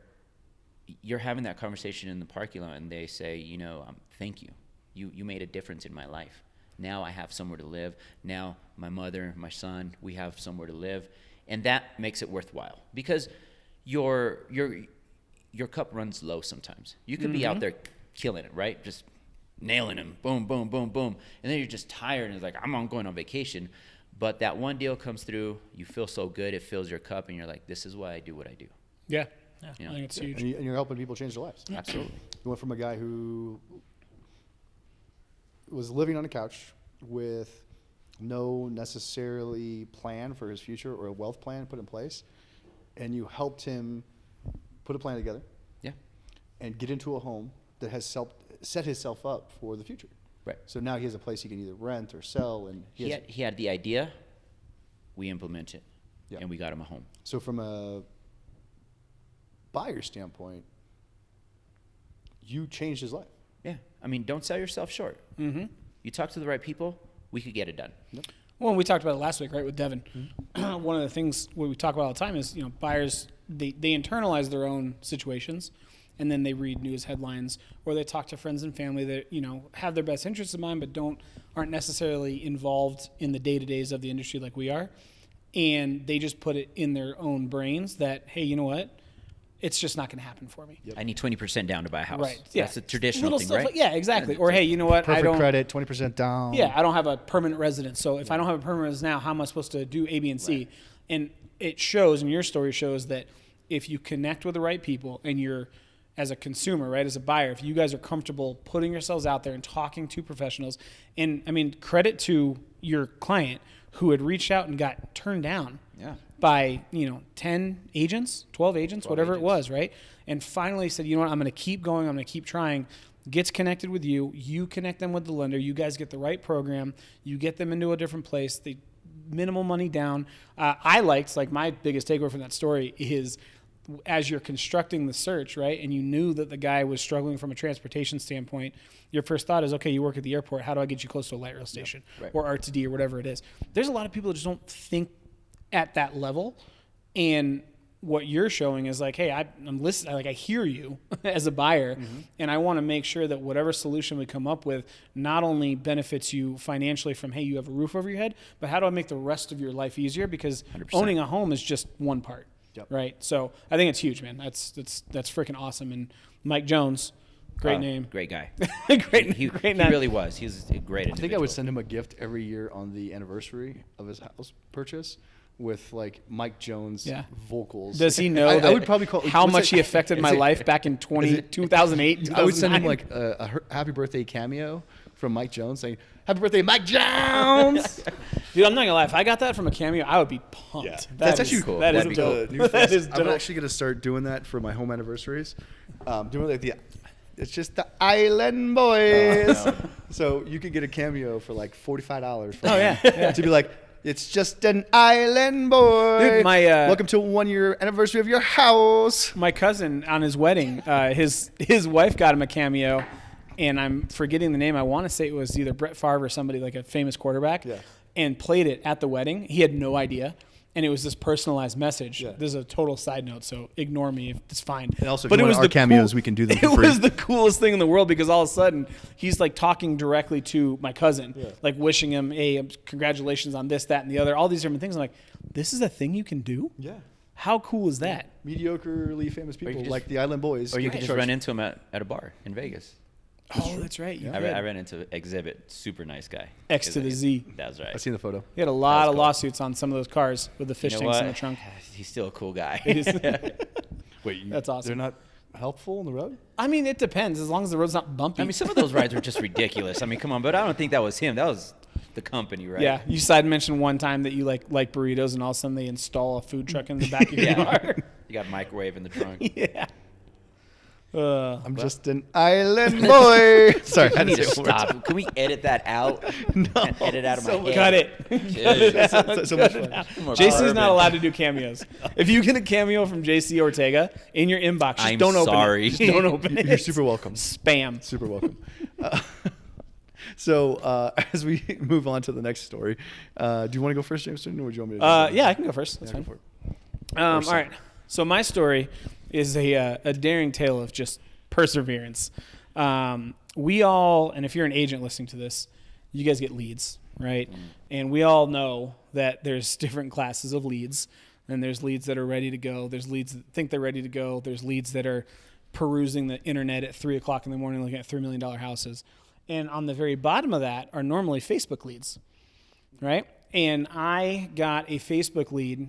[SPEAKER 3] you're having that conversation in the parking lot, and they say, you know, thank you. You made a difference in my life. Now I have somewhere to live. Now my mother, my son, we have somewhere to live. And that makes it worthwhile, because your cup runs low sometimes. You could be out there killing it, right? Just nailing them, boom, boom, boom, boom. And then you're just tired, and it's like, I'm going on vacation. But that one deal comes through, you feel so good, it fills your cup, and you're like, this is why I do what I do.
[SPEAKER 2] Yeah.
[SPEAKER 3] You know?
[SPEAKER 2] I think it's huge.
[SPEAKER 1] And you're helping people change their lives.
[SPEAKER 3] Absolutely.
[SPEAKER 1] You went from a guy who was living on a couch with no necessarily plan for his future or a wealth plan put in place, and you helped him put a plan together.
[SPEAKER 3] Yeah.
[SPEAKER 1] And get into a home that has set himself up for the future.
[SPEAKER 3] Right.
[SPEAKER 1] So now he has a place he can either rent or sell, and
[SPEAKER 3] He had the idea, we implement it,
[SPEAKER 1] Yeah.
[SPEAKER 3] and we got him a home.
[SPEAKER 1] So from a buyer standpoint, you changed his life.
[SPEAKER 3] Yeah. I mean, don't sell yourself short.
[SPEAKER 2] Mm-hmm.
[SPEAKER 3] You talk to the right people, we could get it done.
[SPEAKER 1] Yep.
[SPEAKER 2] Well, we talked about it last week, right, with Devin. One of the things we talk about all the time is, you know, buyers, they internalize their own situations, and then they read news headlines, or they talk to friends and family that, you know, have their best interests in mind, but aren't necessarily involved in the day-to-days of the industry like we are. And they just put it in their own brains that, hey, you know what? It's just not going to happen for me.
[SPEAKER 1] Yep.
[SPEAKER 3] I need 20% down to buy a house.
[SPEAKER 2] Right. Yeah.
[SPEAKER 3] That's a traditional
[SPEAKER 2] Little
[SPEAKER 3] thing,
[SPEAKER 2] stuff
[SPEAKER 3] right?
[SPEAKER 2] like- yeah, exactly. Or, hey, you know what?
[SPEAKER 1] Perfect credit, 20% down.
[SPEAKER 2] Yeah, I don't have a permanent residence. So if I don't have a permanent residence now, how am I supposed to do A, B, and C?
[SPEAKER 3] Right.
[SPEAKER 2] And it shows, and your story shows, that if you connect with the right people, and you're, as a consumer, right, as a buyer, if you guys are comfortable putting yourselves out there and talking to professionals, and I mean, credit to your client who had reached out and got turned down by, you know, 10 agents, 12 agents, whatever it was, right? And finally said, you know what, I'm going to keep going, I'm going to keep trying. Gets connected with you, you connect them with the lender, you guys get the right program, you get them into a different place, they minimal money down. I liked, like, my biggest takeaway from that story is, as you're constructing the search, right, and you knew that the guy was struggling from a transportation standpoint, your first thought is, okay, you work at the airport, how do I get you close to a light rail station or RTD or whatever it is? There's a lot of people that just don't think at that level, and what you're showing is like, hey, I'm listening, like, I hear you as a buyer, and I want to make sure that whatever solution we come up with not only benefits you financially from, hey, you have a roof over your head, but how do I make the rest of your life easier? Because
[SPEAKER 3] 100%.
[SPEAKER 2] owning a home is just one part.
[SPEAKER 1] Yep.
[SPEAKER 2] Right. So I think it's huge, man. That's freaking awesome. And Mike Jones, great name.
[SPEAKER 3] Great guy.
[SPEAKER 2] great
[SPEAKER 3] He
[SPEAKER 2] name.
[SPEAKER 3] really was. He was a great individual.
[SPEAKER 1] I think I would send him a gift every year on the anniversary of his house purchase with, like, Mike Jones vocals.
[SPEAKER 2] Does he know
[SPEAKER 1] I would probably call
[SPEAKER 2] how much he affected my life back in 2008,
[SPEAKER 1] I would send him
[SPEAKER 2] 2009?
[SPEAKER 1] like a happy birthday cameo from Mike Jones saying, "Happy birthday, Mike Jones!"
[SPEAKER 2] Dude, I'm not gonna lie. If I got that from a cameo, I would be pumped.
[SPEAKER 1] Yeah.
[SPEAKER 2] That's
[SPEAKER 1] actually
[SPEAKER 3] cool.
[SPEAKER 2] That is
[SPEAKER 3] That'd be
[SPEAKER 2] dope. That is
[SPEAKER 1] I'm
[SPEAKER 2] dope.
[SPEAKER 1] actually going to start doing that for my home anniversaries. Doing like It's just the Island Boys.
[SPEAKER 3] no.
[SPEAKER 1] So you could get a cameo for like $45.
[SPEAKER 2] Oh, yeah.
[SPEAKER 1] To be like, it's just an island boy.
[SPEAKER 2] Dude,
[SPEAKER 1] welcome to a 1-year anniversary of your house.
[SPEAKER 2] My cousin on his wedding, his wife got him a cameo, and I'm forgetting the name. I want to say it was either Brett Favre or somebody like a famous quarterback, and played it at the wedding. He had no idea. And it was this personalized message.
[SPEAKER 1] Yeah.
[SPEAKER 2] This is a total side note, so ignore me if it's fine.
[SPEAKER 1] And also, if
[SPEAKER 2] but
[SPEAKER 1] you
[SPEAKER 2] it
[SPEAKER 1] want
[SPEAKER 2] was
[SPEAKER 1] our cameos, we can do them for
[SPEAKER 2] It
[SPEAKER 1] free.
[SPEAKER 2] was the coolest thing in the world because all of a sudden he's like talking directly to my cousin, like wishing him, hey, congratulations on this, that, and the other, all these different things. I'm like, this is a thing you can do?
[SPEAKER 1] Yeah.
[SPEAKER 2] How cool is that?
[SPEAKER 1] Mediocrely famous people
[SPEAKER 3] just-
[SPEAKER 1] like the Island Boys.
[SPEAKER 3] Or you
[SPEAKER 1] get
[SPEAKER 3] could just
[SPEAKER 1] charged.
[SPEAKER 3] run into him at a bar in Vegas.
[SPEAKER 2] Oh, that's right. You
[SPEAKER 3] I
[SPEAKER 2] did.
[SPEAKER 3] ran into Exhibit, super nice guy.
[SPEAKER 2] X to the Z.
[SPEAKER 3] That's right.
[SPEAKER 1] I've seen the photo.
[SPEAKER 2] He had a lot
[SPEAKER 3] That's
[SPEAKER 2] of
[SPEAKER 3] cool.
[SPEAKER 2] lawsuits on some of those cars with the fish
[SPEAKER 3] You know
[SPEAKER 2] tanks in
[SPEAKER 3] what?
[SPEAKER 2] the trunk.
[SPEAKER 3] He's still a cool guy.
[SPEAKER 1] Wait,
[SPEAKER 2] That's awesome.
[SPEAKER 1] They're not helpful on the road?
[SPEAKER 2] I mean, it depends as long as the road's not bumpy.
[SPEAKER 3] I mean, some of those rides were just ridiculous. I mean, come on, but I don't think that was him. That was the company, right?
[SPEAKER 2] Yeah, you side mentioned one time that you like burritos, and all of a sudden they install a food truck in the back of your car.
[SPEAKER 3] You got a microwave in the trunk.
[SPEAKER 2] Yeah.
[SPEAKER 1] I'm just an island boy. Sorry, I
[SPEAKER 3] We need to
[SPEAKER 1] had say it one more time.
[SPEAKER 3] stop. Can we edit that out?
[SPEAKER 1] No.
[SPEAKER 3] Edit out of my head.
[SPEAKER 2] Cut it.
[SPEAKER 3] Jeez.
[SPEAKER 1] So much fun.
[SPEAKER 3] More
[SPEAKER 2] JC's
[SPEAKER 3] bourbon.
[SPEAKER 2] not allowed to do cameos. If you get a cameo from JC Ortega in your inbox, just
[SPEAKER 3] I'm
[SPEAKER 2] don't open
[SPEAKER 3] sorry.
[SPEAKER 2] it. Just don't open it.
[SPEAKER 1] You're super welcome.
[SPEAKER 2] Spam.
[SPEAKER 1] Super welcome. So as we move on to the next story, do you want to go first, Jameson, or would you want me to?
[SPEAKER 2] Yeah, I can go first. That's
[SPEAKER 1] Yeah,
[SPEAKER 2] fine.
[SPEAKER 1] go for it.
[SPEAKER 2] All right. So my story is a daring tale of just perseverance. We all, and if you're an agent listening to this, you guys get leads, right? And we all know that there's different classes of leads. And there's leads that are ready to go. There's leads that think they're ready to go. There's leads that are perusing the internet at 3 o'clock in the morning looking at $3 million houses. And on the very bottom of that are normally Facebook leads, right? And I got a Facebook lead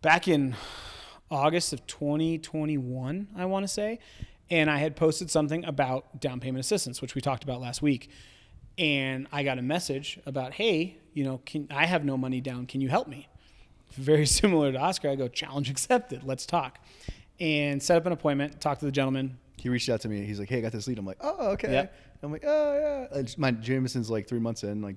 [SPEAKER 2] back in August of 2021, I want to say. And I had posted something about down payment assistance, which we talked about last week. And I got a message about, hey, I have no money down. Can you help me? Very similar to Oscar. I go, challenge accepted. Let's talk. And set up an appointment, talk to the gentleman.
[SPEAKER 1] He reached out to me. He's like, "Hey, I got this lead." I'm like, "Oh, okay."
[SPEAKER 2] Yep.
[SPEAKER 1] I'm like, "Oh, yeah." My Jameson's like 3 months in, like,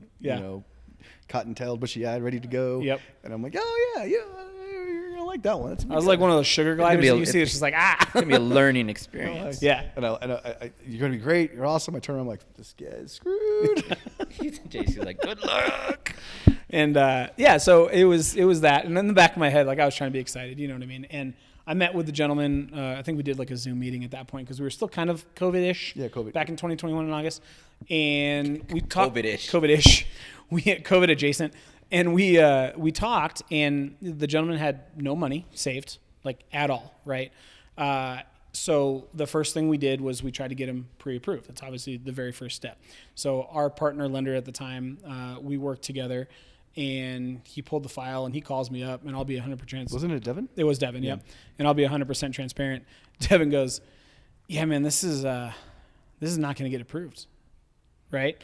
[SPEAKER 1] cotton-tailed, bushy-eyed, ready to go.
[SPEAKER 2] Yep.
[SPEAKER 1] And I'm like, "Oh yeah, you're gonna like that one." That's
[SPEAKER 2] I was like one of those sugar gliders
[SPEAKER 3] be a-
[SPEAKER 2] that you see. It's just like,
[SPEAKER 3] It's going to be a learning experience.
[SPEAKER 2] Yeah.
[SPEAKER 1] And you're gonna be great. You're awesome. I turn around, I'm like, "This guy's screwed."
[SPEAKER 3] JC's like, good luck.
[SPEAKER 2] And so it was that. And in the back of my head, like I was trying to be excited, you know what I mean? And I met with the gentleman. I think we did like a Zoom meeting at that point because we were still kind of COVID-ish.
[SPEAKER 1] Yeah, COVID.
[SPEAKER 2] Back in 2021 in August. And we talked.
[SPEAKER 3] COVID-ish.
[SPEAKER 2] COVID-ish. We had COVID adjacent. And we talked, and the gentleman had no money saved, like at all, right? So the first thing we did was we tried to get him pre-approved. That's obviously the very first step. So our partner lender at the time, we worked together, and he pulled the file, and he calls me up, and I'll be 100%.
[SPEAKER 1] Wasn't it Devin?
[SPEAKER 2] It was Devin, yeah. And I'll be 100% transparent. Devin goes, "Yeah, man, this is not going to get approved," right?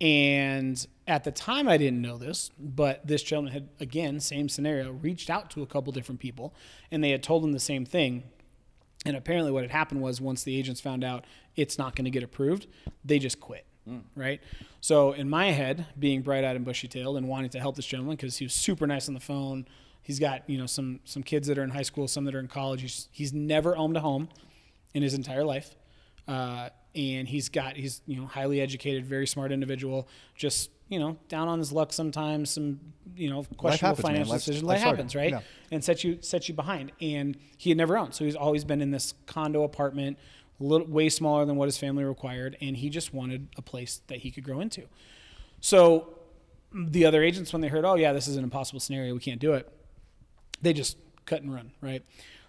[SPEAKER 2] And at the time, I didn't know this, but this gentleman had, again, same scenario, reached out to a couple different people, and they had told him the same thing. And apparently what had happened was once the agents found out it's not going to get approved, they just quit, right? So in my head, being bright-eyed and bushy-tailed and wanting to help this gentleman because he was super nice on the phone, he's got some kids that are in high school, some that are in college. He's never owned a home in his entire life. And he's highly educated, very smart individual, just, down on his luck sometimes, some, questionable
[SPEAKER 1] happens, man.
[SPEAKER 2] financial
[SPEAKER 1] Life's
[SPEAKER 2] decisions. Life
[SPEAKER 1] hard.
[SPEAKER 2] happens, right?
[SPEAKER 1] Yeah.
[SPEAKER 2] And set you behind. And he had never owned. So he's always been in this condo apartment, way smaller than what his family required. And he just wanted a place that he could grow into. So the other agents, when they heard, oh yeah, this is an impossible scenario, we can't do it, they just cut and run, right?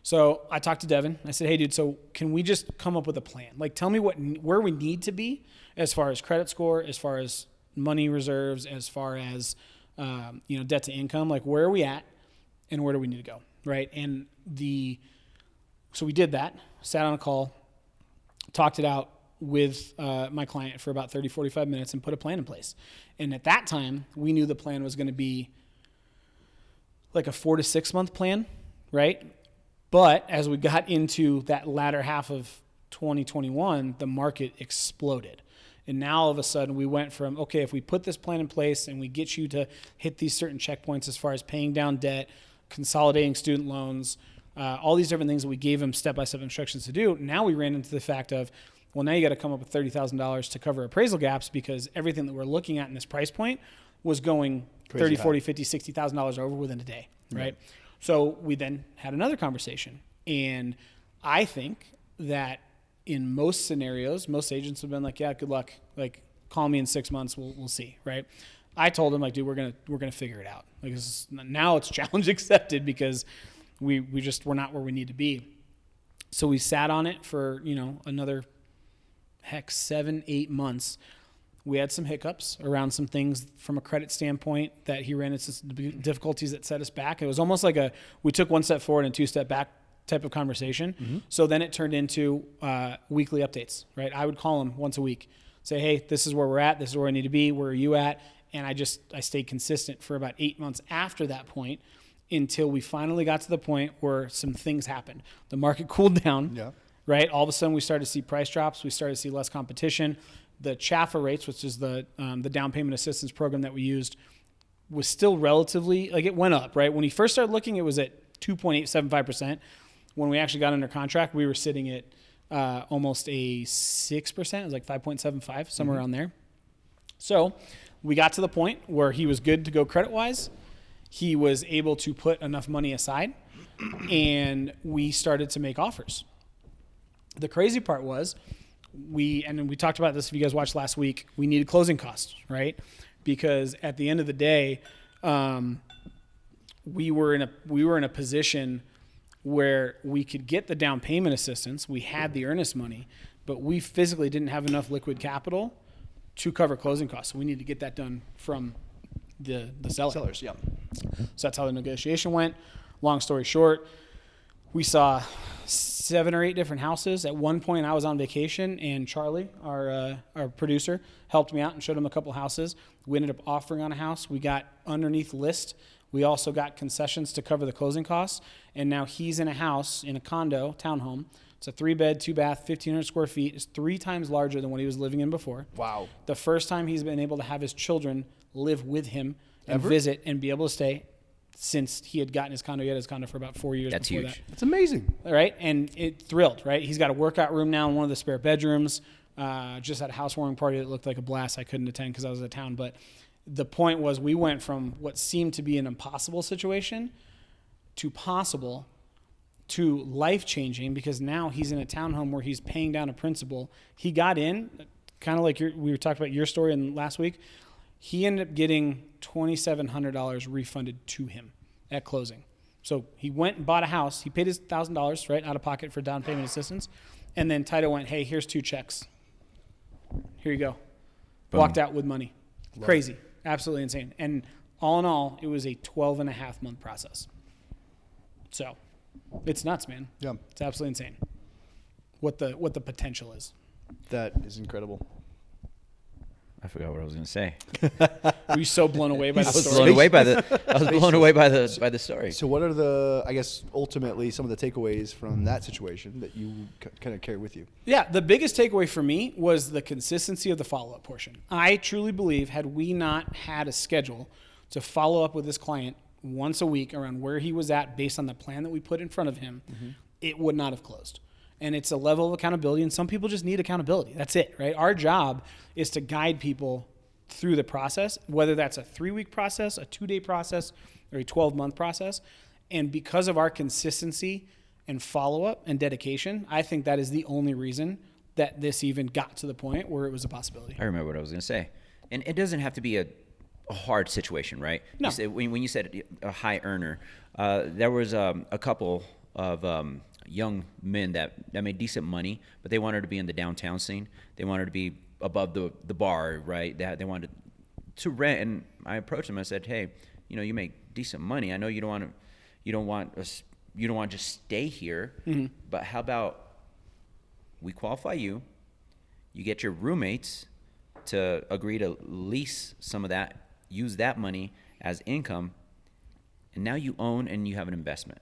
[SPEAKER 2] So I talked to Devin. I said, hey, dude, so can we just come up with a plan? Like, tell me where we need to be as far as credit score, as far as money reserves, as far as, debt to income. Like, where are we at and where do we need to go, right? And so we did that, sat on a call, talked it out with my client for about 30, 45 minutes and put a plan in place. And at that time, we knew the plan was going to be like a 4 to 6 month plan, right? But as we got into that latter half of 2021, the market exploded. And now all of a sudden we went from, okay, if we put this plan in place and we get you to hit these certain checkpoints as far as paying down debt, consolidating student loans, all these different things that we gave them step-by-step instructions to do. Now we ran into the fact of, well, now you got to come up with $30,000 to cover appraisal gaps because everything that we're looking at in this price point was going
[SPEAKER 1] Crazy
[SPEAKER 2] $30,000, $40,000, $50,000 over within a day, right? So we then had another conversation. And I think that in most scenarios, most agents have been like, yeah, good luck. Like, call me in 6 months. We'll see, right? I told him, like, dude, we're gonna figure it out. Like, now it's challenge accepted because we're not where we need to be. So we sat on it for, another 7-8 months. We had some hiccups around some things from a credit standpoint that he ran into some difficulties that set us back. It was almost like we took one step forward and 2 step back type of conversation. Mm-hmm. So then it turned into weekly updates, right? I would call him once a week, say, hey, this is where we're at. This is where I need to be. Where are you at? And I stayed consistent for about 8 months after that point until we finally got to the point where some things happened. The market cooled down, right? All of a sudden we started to see price drops. We started to see less competition. The CHAFA rates, which is the down payment assistance program that we used, was still relatively, like, it went up, right? When we first started looking, it was at 2.875%. When we actually got under contract, we were sitting at almost a 6%. It was like 5.75, somewhere around there. So we got to the point where he was good to go credit-wise. He was able to put enough money aside, and we started to make offers. The crazy part was we talked about this if you guys watched last week, we needed closing costs, right? Because at the end of the day, we were in a position where we could get the down payment assistance. We had the earnest money, but we physically didn't have enough liquid capital to cover closing costs. So we need to get that done from the sellers.
[SPEAKER 1] Yeah.
[SPEAKER 2] So that's how the negotiation went. Long story short, we saw 7 or 8 different houses. At one point, I was on vacation, and Charlie, our producer, helped me out and showed him a couple houses. We ended up offering on a house. We got underneath list. We also got concessions to cover the closing costs, and now he's in a house, in a condo, townhome. It's a 3-bed, 2-bath, 1,500 square feet. It's 3 times larger than what he was living in before.
[SPEAKER 1] Wow.
[SPEAKER 2] The first time he's been able to have his children live with him and
[SPEAKER 1] Ever?
[SPEAKER 2] visit and be able to stay since he had gotten his condo. He had his condo for about 4 years
[SPEAKER 3] That's
[SPEAKER 2] before
[SPEAKER 3] huge.
[SPEAKER 2] that.
[SPEAKER 1] That's amazing.
[SPEAKER 2] All right, and it thrilled, right? He's got a workout room now in one of the spare bedrooms. Just had a housewarming party that looked like a blast. I couldn't attend because I was out of town, but the point was we went from what seemed to be an impossible situation to possible to life-changing, because now he's in a townhome where he's paying down a principal. He got in, kind of like we were talking about your story in last week. He ended up getting $2,700 refunded to him at closing. So he went and bought a house. He paid his $1,000 right out of pocket for down payment assistance, and then Tito went, "Hey, here's 2 checks. Here you go."
[SPEAKER 3] Boom.
[SPEAKER 2] Walked out with money.
[SPEAKER 1] Love
[SPEAKER 2] Crazy, absolutely insane. And all in all, it was a 12.5-month process. So it's nuts, man.
[SPEAKER 1] Yeah.
[SPEAKER 2] It's absolutely insane what the potential is.
[SPEAKER 1] That is incredible.
[SPEAKER 3] I forgot what I was going to say.
[SPEAKER 2] Were you so blown away by the
[SPEAKER 3] I was
[SPEAKER 2] story?
[SPEAKER 3] blown away by the story.
[SPEAKER 1] So what are I guess, ultimately some of the takeaways from that situation that you kind of carry with you?
[SPEAKER 2] Yeah, the biggest takeaway for me was the consistency of the follow-up portion. I truly believe had we not had a schedule to follow up with this client once a week around where he was at based on the plan that we put in front of him, it would not have closed. And it's a level of accountability, and some people just need accountability. That's it, right? Our job is to guide people through the process, whether that's a 3-week process, a 2-day process, or a 12-month process. And because of our consistency and follow-up and dedication, I think that is the only reason that this even got to the point where it was a possibility.
[SPEAKER 3] I remember what I was going to say. And it doesn't have to be a hard situation, right?
[SPEAKER 2] No.
[SPEAKER 3] You said, when you said a high earner, there was a couple of young men that made decent money, but they wanted to be in the downtown scene. They wanted to be above the bar, right? They wanted to rent. And I approached them. I said, "Hey, you make decent money. I know you don't want to just stay here, but how about we qualify you? You get your roommates to agree to lease some of that, use that money as income, and now you own and you have an investment,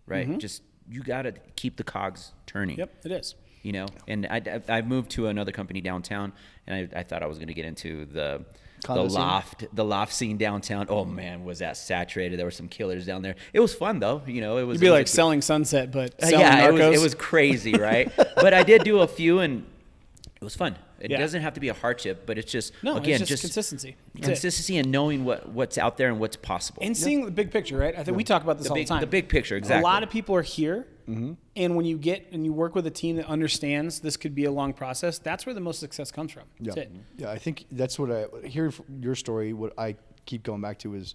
[SPEAKER 3] right? You got to keep the cogs turning."
[SPEAKER 2] Yep, it is.
[SPEAKER 3] you know. And I moved to another company downtown, and I thought I was going to get into the loft scene downtown. Oh man, was that saturated? There were some killers down there. It was fun though, you know. It was.
[SPEAKER 2] You'd be like selling Sunset, but selling
[SPEAKER 3] yeah,
[SPEAKER 2] narcos.
[SPEAKER 3] it was crazy, right? But I did do a few, and it was fun. It
[SPEAKER 2] Yeah.
[SPEAKER 3] doesn't have to be a hardship, but it's just
[SPEAKER 2] it's just consistency. That's it.
[SPEAKER 3] consistency and knowing what's out there and what's possible.
[SPEAKER 2] And seeing the big picture, right? I think we talk about this all the time.
[SPEAKER 3] The big picture, exactly.
[SPEAKER 2] A lot of people are here, and when you get and you work with a team that understands this could be a long process, that's where the most success comes from. That's it.
[SPEAKER 1] Yeah, I think that's what I hear from your story. What I keep going back to is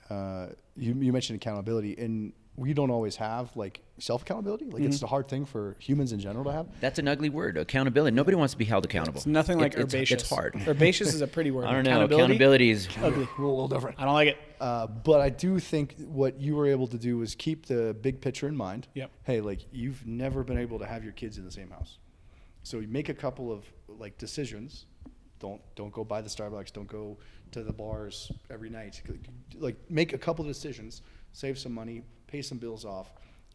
[SPEAKER 1] you mentioned accountability, and we don't always have like self accountability. Like it's a hard thing for humans in general to have.
[SPEAKER 3] That's an ugly word, accountability. Nobody wants to be held accountable.
[SPEAKER 2] It's nothing like herbaceous.
[SPEAKER 3] It's hard.
[SPEAKER 2] Herbaceous is a pretty word.
[SPEAKER 3] I don't know. Accountability is
[SPEAKER 2] ugly.
[SPEAKER 1] We're a little different.
[SPEAKER 2] I don't like it.
[SPEAKER 1] But I do think what you were able to do was keep the big picture in mind.
[SPEAKER 2] Yep.
[SPEAKER 1] Hey, like you've never been able to have your kids in the same house, so you make a couple of like decisions. Don't go buy the Starbucks. Don't go to the bars every night. Like make a couple of decisions, save some money, pay some bills off,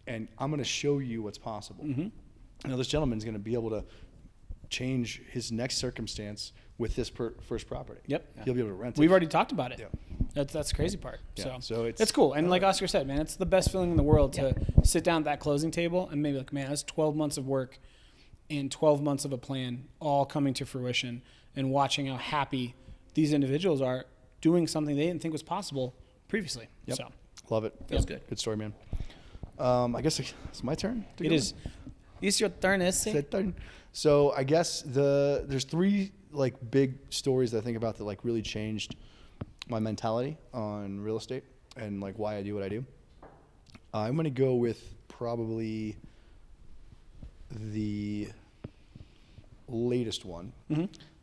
[SPEAKER 1] and I'm going to show you what's possible. Now this gentleman's going to be able to change his next circumstance with this first property.
[SPEAKER 2] Yep.
[SPEAKER 1] He'll be able to rent it.
[SPEAKER 2] We've already talked about it.
[SPEAKER 1] Yeah.
[SPEAKER 2] That's the crazy part.
[SPEAKER 1] Yeah.
[SPEAKER 2] So
[SPEAKER 1] it's
[SPEAKER 2] it's cool. And like Oscar said, man, it's the best feeling in the world to sit down at that closing table and maybe like, man, that's 12 months of work and 12 months of a plan all coming to fruition, and watching how happy these individuals are doing something they didn't think was possible previously.
[SPEAKER 1] Yep.
[SPEAKER 2] So
[SPEAKER 1] Love it.
[SPEAKER 3] Feels good.
[SPEAKER 1] Good story, man. I guess it's my turn.
[SPEAKER 2] it is. It's your turn,
[SPEAKER 1] It's my turn. So I guess there's three like big stories that I think about that like really changed my mentality on real estate and like why I do what I do. I'm gonna go with probably the latest one,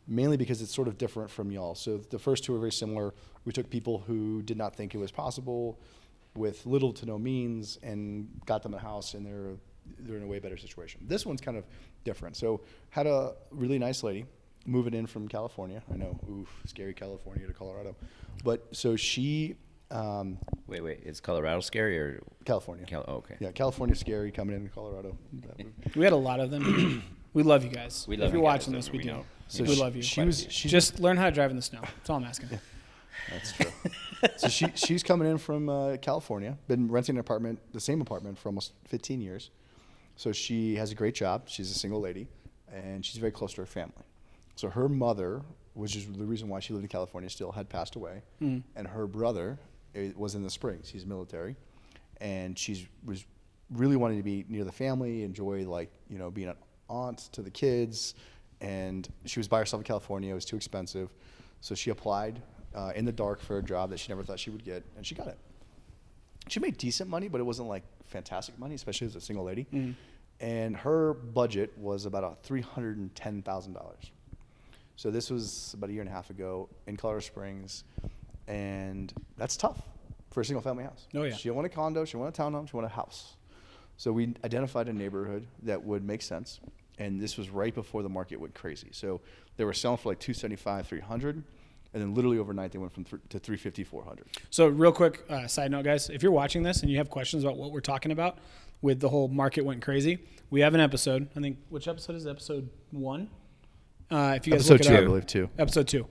[SPEAKER 1] mainly because it's sort of different from y'all. So the first two are very similar. We took people who did not think it was possible, with little to no means, and got them a house, and they're in a way better situation. This one's kind of different. So had a really nice lady moving in from California. I know, scary California to Colorado. But so she
[SPEAKER 3] Wait, is Colorado scary or
[SPEAKER 1] California.
[SPEAKER 3] okay.
[SPEAKER 1] Yeah, California's scary coming in Colorado.
[SPEAKER 2] We had a lot of them. We love you guys.
[SPEAKER 3] We love
[SPEAKER 2] if you're
[SPEAKER 3] you guys,
[SPEAKER 2] watching this,
[SPEAKER 3] that's
[SPEAKER 2] we
[SPEAKER 3] what
[SPEAKER 2] do.
[SPEAKER 3] we know.
[SPEAKER 1] So
[SPEAKER 2] we love you.
[SPEAKER 1] she's
[SPEAKER 2] Just learn how to drive in the snow. That's all I'm asking.
[SPEAKER 1] That's true. So she's coming in from California, been renting an apartment, the same apartment for almost 15 years. So she has a great job. She's a single lady, and she's very close to her family. So her mother, which is the reason why she lived in California still, had passed away, and her brother was in the Springs. He's military, and was really wanting to be near the family, enjoy being an aunt to the kids, and she was by herself in California. It was too expensive, so she applied in the dark for a job that she never thought she would get, and she got it. She made decent money, but it wasn't like fantastic money, especially as a single lady. And her budget was about $310,000. So this was about a year and a half ago in Colorado Springs, and that's tough for a single family house.
[SPEAKER 2] Oh, yeah.
[SPEAKER 1] She didn't want a condo, she didn't want a townhome, she wanted a house. So we identified a neighborhood that would make sense, and this was right before the market went crazy. So they were selling for like $275,000, $300,000, and then literally overnight they went from to $350,000, $400,000.
[SPEAKER 2] So real quick side note, guys, if you're watching this and you have questions about what we're talking about with the whole market went crazy, we have an episode. I think, which episode is it? Episode 1? If you guys
[SPEAKER 1] Episode
[SPEAKER 2] look it
[SPEAKER 1] 2,
[SPEAKER 2] up,
[SPEAKER 1] I believe 2.
[SPEAKER 2] Episode 2.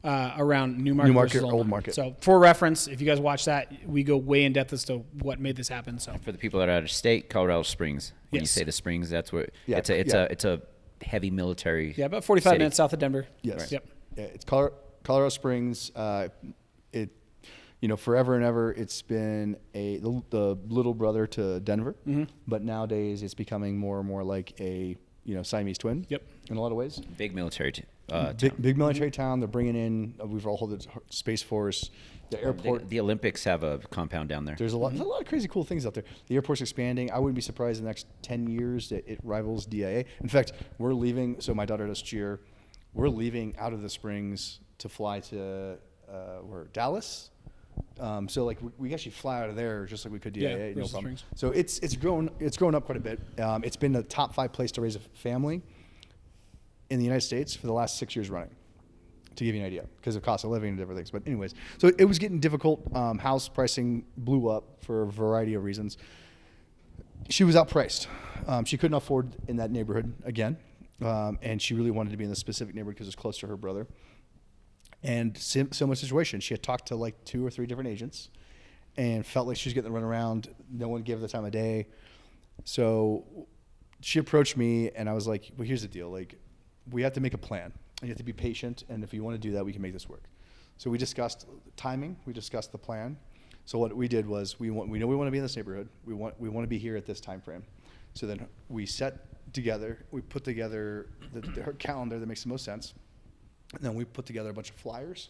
[SPEAKER 2] Around new market,
[SPEAKER 1] New market,
[SPEAKER 2] versus
[SPEAKER 1] old market.
[SPEAKER 2] So for reference, if you guys watch that, we go way in depth as to what made this happen. So
[SPEAKER 3] For the people that are out of state, Colorado Springs. When you
[SPEAKER 2] Yes.
[SPEAKER 3] say the Springs, that's where
[SPEAKER 1] Yeah,
[SPEAKER 3] it's a heavy military.
[SPEAKER 2] yeah, about 45
[SPEAKER 3] city.
[SPEAKER 2] minutes south of Denver.
[SPEAKER 1] Yes.
[SPEAKER 2] Right. Yep.
[SPEAKER 1] Yeah, it's Colorado Springs. Forever and ever, it's been the little brother to Denver, but nowadays it's becoming more and more like a Siamese twin.
[SPEAKER 2] Yep.
[SPEAKER 1] In a lot of ways.
[SPEAKER 3] Big military
[SPEAKER 1] Big military town. They're bringing in. We've all heard the Space Force, the airport.
[SPEAKER 3] The Olympics have a compound down there.
[SPEAKER 1] There's a lot of crazy cool things out there. The airport's expanding. I wouldn't be surprised in the next 10 years that it rivals DIA. In fact, we're leaving. So my daughter does cheer. We're leaving out of the Springs to fly to Dallas. So like we actually fly out of there just like we could DIA.
[SPEAKER 2] Yeah,
[SPEAKER 1] no
[SPEAKER 2] versus
[SPEAKER 1] problem.
[SPEAKER 2] Springs.
[SPEAKER 1] So it's grown up quite a bit. It's been the top 5 place to raise a family in the United States for the last 6 years running, to give you an idea, because of cost of living and different things. But anyways, so it was getting difficult. House pricing blew up for a variety of reasons. she was outpriced. She couldn't afford in that neighborhood again. And she really wanted to be in this specific neighborhood because it's close to her brother. And similar situation. She had talked to like 2 or 3 different agents and felt like she was getting the runaround. No one gave her the time of day. So she approached me and I was like, well, here's the deal. Like, we have to make a plan and you have to be patient. And if you want to do that, we can make this work. So we discussed timing. We discussed the plan. So what we did was we know we want to be in this neighborhood. We want to be here at this time frame. So then we put together her calendar that makes the most sense. And then we put together a bunch of flyers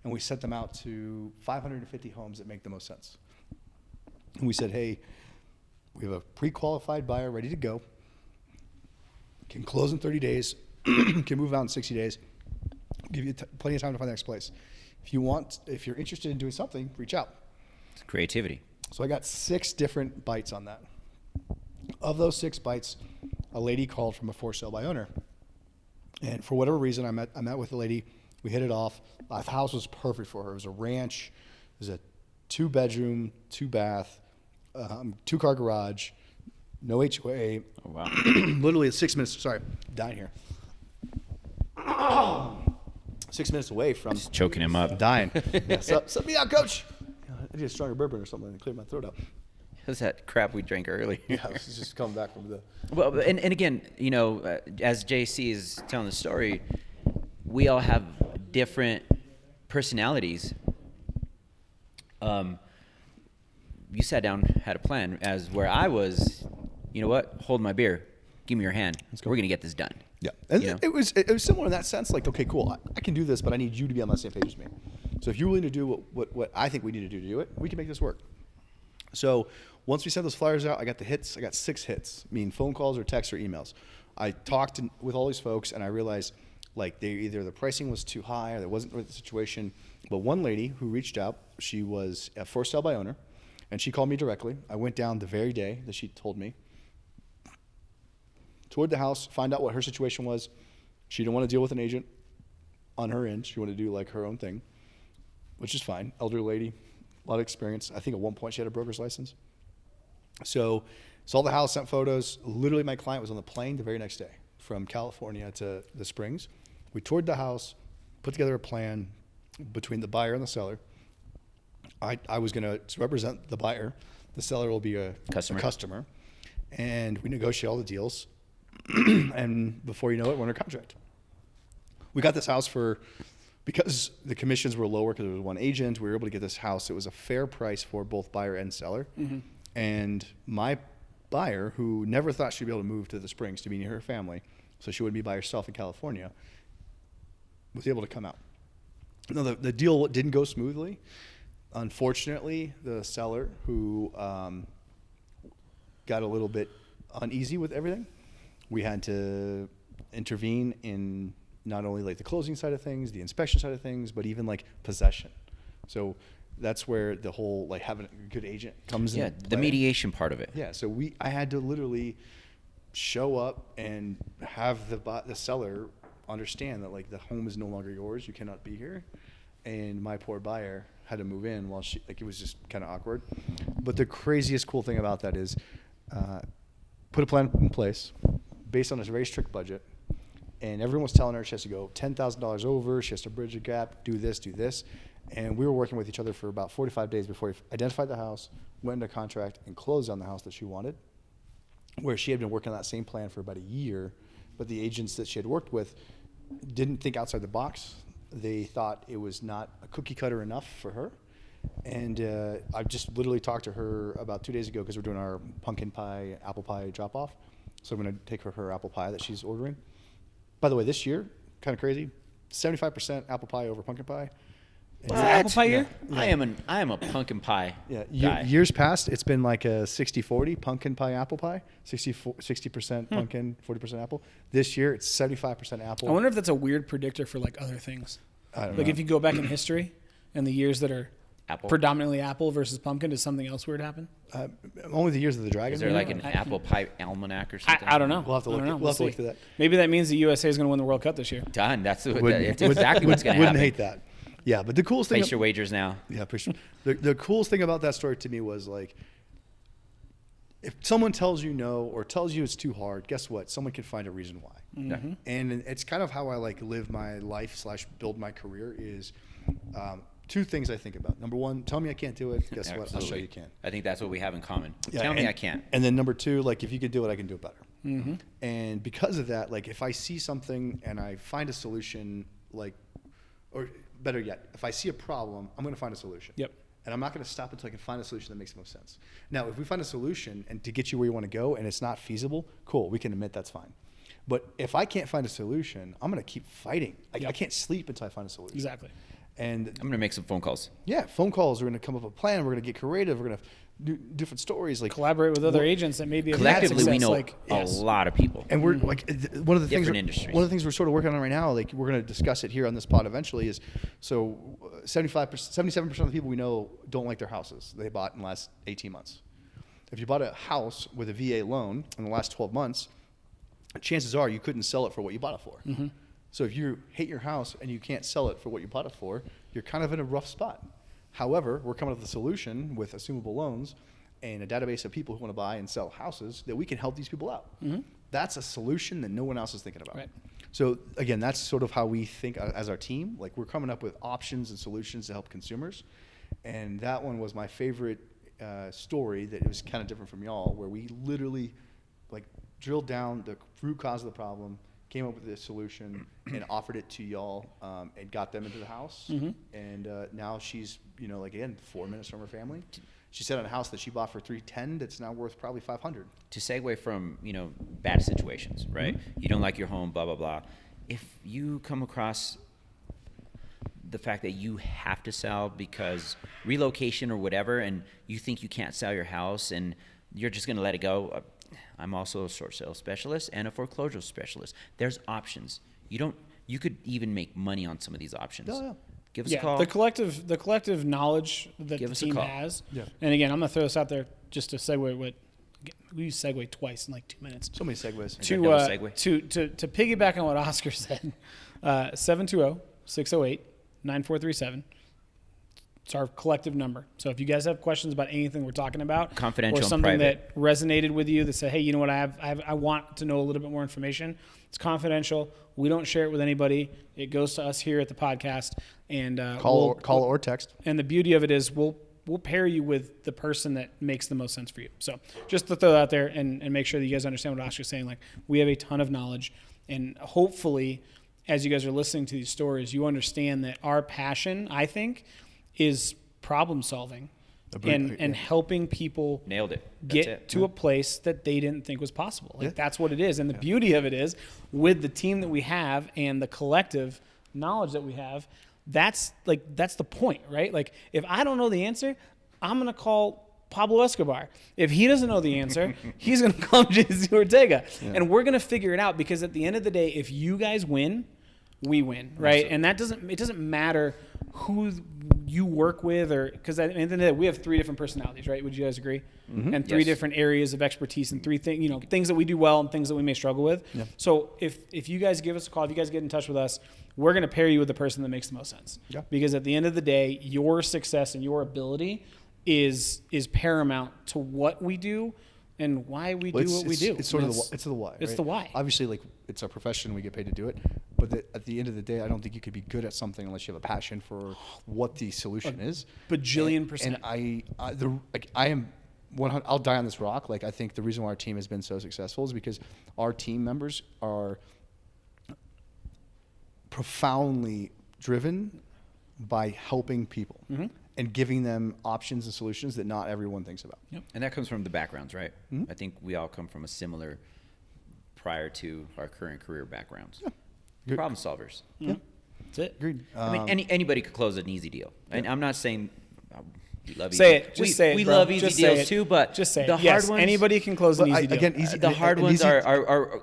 [SPEAKER 1] and we sent them out to 550 homes that make the most sense. And we said, hey, we have a pre-qualified buyer ready to go, can close in 30 days, can move out in 60 days, give you plenty of time to find the next place. If you're interested in doing something, reach out.
[SPEAKER 3] It's creativity.
[SPEAKER 1] So I got 6 different bites on that. Of those 6 bites, a lady called from a for sale by owner. And for whatever reason, I met with the lady. We hit it off. The house was perfect for her. It was a ranch. It was a 2-bedroom, 2-bath, 2-car garage, no HOA.
[SPEAKER 3] Oh, wow.
[SPEAKER 1] Literally 6 minutes. Sorry, dying here. 6 minutes away from
[SPEAKER 3] Just choking him up.
[SPEAKER 1] dying. Yeah, sup me out, coach. I need a stronger bourbon or something to clear my throat out.
[SPEAKER 3] That's that crap we drank earlier.
[SPEAKER 1] Yeah, it's just coming back from the.
[SPEAKER 3] Well, and again, as JC is telling the story, we all have different personalities. You sat down, had a plan, as where I was, you know what, hold my beer, give me your hand. We're going to get this done.
[SPEAKER 1] Yeah, and it was similar in that sense. Like, okay, cool, I can do this, but I need you to be on the same page as me. So if you're willing to do what I think we need to do it, we can make this work. So once we sent those flyers out, I got the hits. I got 6 hits, meaning phone calls or texts or emails. I talked with all these folks, and I realized like either the pricing was too high or there wasn't the situation. But one lady who reached out, she was a for sale by owner, and she called me directly. I went down the very day that she told me, toured the house, find out what her situation was. She didn't want to deal with an agent on her end. She wanted to do like her own thing, which is fine. Elderly lady, a lot of experience. I think at one point she had a broker's license. So saw the house, sent photos. Literally my client was on the plane the very next day from California to the Springs. We toured the house, put together a plan between the buyer and the seller. I was going to represent the buyer. The seller will be a customer. And we negotiate all the deals. And before you know it, we're under contract. We got this house because the commissions were lower because there was one agent, we were able to get this house. It was a fair price for both buyer and seller. Mm-hmm. And my buyer, who never thought she'd be able to move to the Springs to be near her family, so she wouldn't be by herself in California, was able to come out. No, the deal didn't go smoothly. Unfortunately, the seller, who got a little bit uneasy with everything, we had to intervene in not only like the closing side of things, the inspection side of things, but even like possession. So that's where the whole like having a good agent comes in.
[SPEAKER 3] Yeah, the mediation part of it.
[SPEAKER 1] Yeah, so I had to literally show up and have the seller understand that like the home is no longer yours, you cannot be here, and my poor buyer had to move in while it was just kind of awkward. But the craziest cool thing about that is put a plan in place based on a very strict budget. And everyone was telling her she has to go $10,000 over, she has to bridge a gap, do this. And we were working with each other for about 45 days before we identified the house, went into contract, and closed on the house that she wanted, where she had been working on that same plan for about a year, but the agents that she had worked with didn't think outside the box. They thought it was not a cookie cutter enough for her. And I just literally talked to her about 2 days ago because we're doing our pumpkin pie, apple pie drop-off. So I'm going to take her apple pie that she's ordering. By the way, this year, kind of crazy, 75% apple pie over pumpkin pie.
[SPEAKER 2] What? Apple pie year?
[SPEAKER 3] Yeah. I am a pumpkin pie guy.
[SPEAKER 1] Years past, it's been like a 60-40 pumpkin pie, apple pie, 60% pumpkin, 40% apple. This year, it's 75% apple.
[SPEAKER 2] I wonder if that's a weird predictor for like other things.
[SPEAKER 1] I don't
[SPEAKER 2] like
[SPEAKER 1] know.
[SPEAKER 2] if you go back in history and the years that are
[SPEAKER 3] Apple.
[SPEAKER 2] predominantly apple versus pumpkin, does something else weird happen?
[SPEAKER 1] Only the years of the dragon.
[SPEAKER 3] Is there like an apple pie almanac or something?
[SPEAKER 2] I don't know.
[SPEAKER 1] We'll have to look. We'll have to look through that.
[SPEAKER 2] Maybe that means the USA is going to win the World Cup this year.
[SPEAKER 3] Done. That's exactly what's going to happen.
[SPEAKER 1] Wouldn't hate that. Yeah, but the coolest thing.
[SPEAKER 3] Place your wagers now.
[SPEAKER 1] Yeah, pretty sure. The coolest thing about that story to me was like, if someone tells you no or tells you it's too hard, guess what? Someone can find a reason why.
[SPEAKER 2] Mm-hmm.
[SPEAKER 1] And it's kind of how I like live my life / build my career is two things I think about. Number one, tell me I can't do it. Guess what? I'll show you can.
[SPEAKER 3] I think that's what we have in common.
[SPEAKER 1] Yeah,
[SPEAKER 3] Tell me I can't.
[SPEAKER 1] And then number two, like if you could do it, I can do it better.
[SPEAKER 2] Mm-hmm.
[SPEAKER 1] And because of that, like if I see something and I find a solution, like, or better yet, if I see a problem, I'm going to find a solution.
[SPEAKER 2] Yep.
[SPEAKER 1] And I'm not going to stop until I can find a solution that makes the most sense. Now, if we find a solution and to get you where you want to go and it's not feasible, cool, we can admit that's fine. But if I can't find a solution, I'm going to keep fighting. I can't sleep until I find a solution.
[SPEAKER 2] Exactly.
[SPEAKER 1] And
[SPEAKER 3] I'm going to make some phone calls.
[SPEAKER 1] yeah, phone calls. We're going to come up with a plan. We're going to get creative. We're going to do different stories. Like
[SPEAKER 2] Collaborate with other agents that maybe have had
[SPEAKER 3] Collectively,
[SPEAKER 2] success,
[SPEAKER 3] we know
[SPEAKER 2] like,
[SPEAKER 3] a lot of people.
[SPEAKER 1] And we're like one of the
[SPEAKER 3] Different
[SPEAKER 1] things.
[SPEAKER 3] industries.
[SPEAKER 1] One of the things we're sort of working on right now, like we're going to discuss it here on this pod eventually, is so 77% of the people we know don't like their houses they bought in the last 18 months. If you bought a house with a VA loan in the last 12 months, chances are you couldn't sell it for what you bought it for.
[SPEAKER 2] Mm-hmm.
[SPEAKER 1] So if you hate your house and you can't sell it for what you bought it for, you're kind of in a rough spot. However, we're coming up with a solution with assumable loans and a database of people who want to buy and sell houses that we can help these people out.
[SPEAKER 2] Mm-hmm.
[SPEAKER 1] That's a solution that no one else is thinking about.
[SPEAKER 2] Right.
[SPEAKER 1] So again, that's sort of how we think as our team. Like we're coming up with options and solutions to help consumers. And that one was my favorite story that it was kind of different from y'all, where we literally like drilled down the root cause of the problem, came up with a solution and offered it to y'all and got them into the house.
[SPEAKER 2] Mm-hmm.
[SPEAKER 1] And now she's, like again, 4 minutes from her family. She said on a house that she bought for $310 that's now worth probably $500.
[SPEAKER 3] To segue from, bad situations, right?
[SPEAKER 1] Mm-hmm.
[SPEAKER 3] You don't like your home, blah, blah, blah. If you come across the fact that you have to sell because relocation or whatever, and you think you can't sell your house and you're just going to let it go, I'm also a short sale specialist and a foreclosure specialist. There's options. You could even make money on some of these options.
[SPEAKER 1] Oh, yeah.
[SPEAKER 3] Give us a call.
[SPEAKER 2] The collective knowledge that
[SPEAKER 3] Give
[SPEAKER 2] the
[SPEAKER 3] us a
[SPEAKER 2] team
[SPEAKER 3] call.
[SPEAKER 2] has.
[SPEAKER 1] Yeah.
[SPEAKER 2] And again, I'm gonna throw this out there just to segue we use segue twice in like 2 minutes.
[SPEAKER 1] So many segues.
[SPEAKER 3] double segue?
[SPEAKER 2] To piggyback on what Oscar said, 720-608-9437. It's our collective number. So if you guys have questions about anything we're talking about,
[SPEAKER 3] Confidential
[SPEAKER 2] or
[SPEAKER 3] and
[SPEAKER 2] something
[SPEAKER 3] private.
[SPEAKER 2] that resonated with you, that say, hey, you know what, I want to know a little bit more information. It's confidential. We don't share it with anybody. It goes to us here at the podcast, and
[SPEAKER 1] Call or text.
[SPEAKER 2] And the beauty of it is we'll pair you with the person that makes the most sense for you. So just to throw that out there and make sure that you guys understand what Oscar's saying. Like, we have a ton of knowledge, and hopefully, as you guys are listening to these stories, you understand that our passion, I think, is problem solving and helping people
[SPEAKER 3] Nailed it. That's
[SPEAKER 2] get
[SPEAKER 3] it.
[SPEAKER 2] to a place that they didn't think was possible. Like, that's what it is. And the beauty of it is, with the team that we have and the collective knowledge that we have, that's the point, right? Like, if I don't know the answer, I'm going to call Pablo Escobar. If he doesn't know the answer, he's going to call JC Ortega. Yeah. And we're going to figure it out, because at the end of the day, if you guys win, we win, right? Absolutely. And it doesn't matter who you work with, or because at the end of the day, we have 3 different personalities, right? Would you guys agree? Mm-hmm. And 3 different areas of expertise, and 3 things, things that we do well and things that we may struggle with. Yeah. So if you guys give us a call, if you guys get in touch with us, we're going to pair you with the person that makes the most sense. Yeah. Because at the end of the day, your success and your ability is paramount to what we do and why we do what we do.
[SPEAKER 1] It's sort of the why.
[SPEAKER 2] It's
[SPEAKER 1] right?
[SPEAKER 2] the why.
[SPEAKER 1] Obviously, like, it's our profession, we get paid to do it. But at the end of the day, I don't think you could be good at something unless you have a passion for what the solution is.
[SPEAKER 2] Bajillion percent.
[SPEAKER 1] And I am 100. I'll die on this rock. Like, I think the reason why our team has been so successful is because our team members are profoundly driven by helping people. Mm-hmm. And giving them options and solutions that not everyone thinks about.
[SPEAKER 3] Yep. And that comes from the backgrounds, right?
[SPEAKER 1] Mm-hmm.
[SPEAKER 3] I think we all come from a similar, prior to our current career backgrounds.
[SPEAKER 1] Yeah.
[SPEAKER 3] Problem solvers.
[SPEAKER 1] Yeah.
[SPEAKER 2] That's it.
[SPEAKER 1] Agreed.
[SPEAKER 3] I mean, anybody could close an easy deal. Yeah. And I'm not saying we love easy.
[SPEAKER 2] Say it. Just say it.
[SPEAKER 3] We
[SPEAKER 2] bro.
[SPEAKER 3] love easy
[SPEAKER 2] just
[SPEAKER 3] deals too, but
[SPEAKER 2] just say
[SPEAKER 3] the
[SPEAKER 2] it.
[SPEAKER 3] hard ones.
[SPEAKER 2] Anybody can close an easy deal.
[SPEAKER 1] Again,
[SPEAKER 3] The hard ones are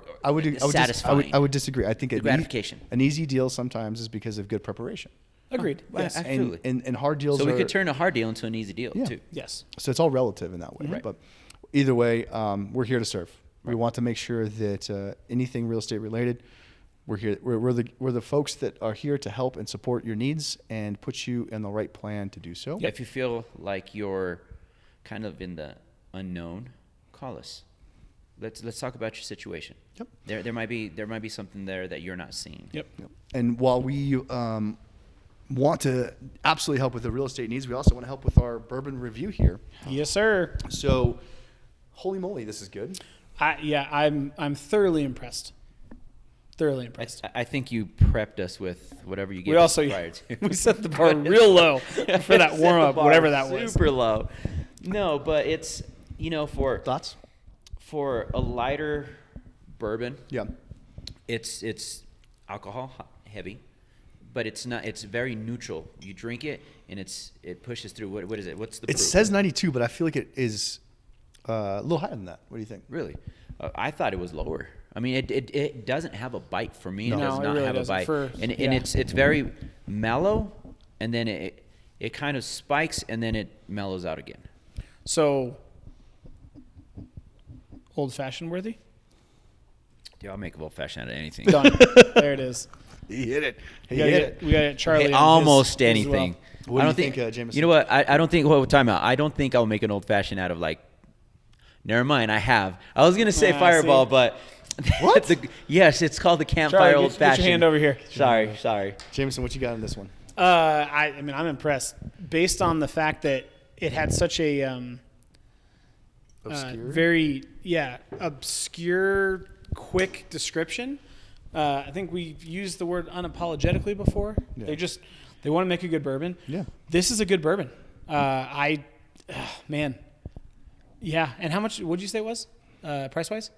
[SPEAKER 3] satisfying.
[SPEAKER 1] I would disagree. I think
[SPEAKER 3] gratification.
[SPEAKER 1] An easy deal sometimes is because of good preparation.
[SPEAKER 2] Agreed.
[SPEAKER 3] Yes, absolutely.
[SPEAKER 1] And hard deals.
[SPEAKER 3] So we could turn a hard deal into an easy deal too.
[SPEAKER 2] Yes.
[SPEAKER 1] So it's all relative in that way.
[SPEAKER 3] Right.
[SPEAKER 1] But either way, we're here to serve. Right. We want to make sure that anything real estate related, we're here. We're the folks that are here to help and support your needs and put you in the right plan to do so.
[SPEAKER 3] Yeah, if you feel like you're kind of in the unknown call us. Let's talk about your situation.
[SPEAKER 1] Yep.
[SPEAKER 3] There might be something there that you're not seeing.
[SPEAKER 2] Yep.
[SPEAKER 1] And while we want to absolutely help with the real estate needs, we also want to help with our bourbon review here.
[SPEAKER 2] Yes, sir.
[SPEAKER 1] So, holy moly, this is good.
[SPEAKER 2] I'm thoroughly impressed. Thoroughly impressed.
[SPEAKER 3] I think you prepped us with whatever you gave
[SPEAKER 2] We
[SPEAKER 3] us
[SPEAKER 2] also
[SPEAKER 3] prior to.
[SPEAKER 2] we set the bar real low for that
[SPEAKER 3] Set
[SPEAKER 2] warm
[SPEAKER 3] the
[SPEAKER 2] up,
[SPEAKER 3] bar
[SPEAKER 2] whatever that was.
[SPEAKER 3] Super low. No, but it's
[SPEAKER 1] Thoughts?
[SPEAKER 3] for a lighter bourbon.
[SPEAKER 1] Yeah.
[SPEAKER 3] It's alcohol heavy, but it's not. It's very neutral. You drink it and it pushes through. What is it? What's the
[SPEAKER 1] It
[SPEAKER 3] proof?
[SPEAKER 1] says 92, but I feel like it is a little higher than that. What do you think?
[SPEAKER 3] Really? I thought it was lower. I mean, it doesn't have a bite for me.
[SPEAKER 1] No.
[SPEAKER 3] It does
[SPEAKER 2] No, it
[SPEAKER 3] not
[SPEAKER 2] really
[SPEAKER 3] have a
[SPEAKER 2] doesn't.
[SPEAKER 3] bite, and it's very mellow, and then it kind of spikes, and then it mellows out again.
[SPEAKER 2] So, old fashioned worthy?
[SPEAKER 3] Dude, I'll make a old fashioned out of anything.
[SPEAKER 2] Done. There it is.
[SPEAKER 1] He hit it.
[SPEAKER 2] We got to get Charlie.
[SPEAKER 3] Hey,
[SPEAKER 2] on
[SPEAKER 3] almost
[SPEAKER 2] his
[SPEAKER 3] anything.
[SPEAKER 2] well.
[SPEAKER 1] What
[SPEAKER 3] I
[SPEAKER 1] do
[SPEAKER 3] don't
[SPEAKER 1] you think, Jameson?
[SPEAKER 3] You know what? I don't think. Well, time out. I don't think I'll make an old fashioned out of like. Never mind. I have. I was gonna say Fireball,
[SPEAKER 2] see?
[SPEAKER 3] but
[SPEAKER 1] What?
[SPEAKER 2] Yes,
[SPEAKER 3] it's called the Campfire
[SPEAKER 2] Charlie,
[SPEAKER 3] Old
[SPEAKER 2] get
[SPEAKER 3] Fashioned.
[SPEAKER 2] your hand over here.
[SPEAKER 3] Sorry.
[SPEAKER 1] Jameson, what you got in this one?
[SPEAKER 2] I mean, I'm impressed based on the fact that it had such a
[SPEAKER 1] Obscure?
[SPEAKER 2] very obscure, quick description. I think we've used the word unapologetically before.
[SPEAKER 1] Yeah.
[SPEAKER 2] They want to make a good bourbon.
[SPEAKER 1] Yeah.
[SPEAKER 2] This is a good bourbon. Man. Yeah. And how much would you say it was price wise?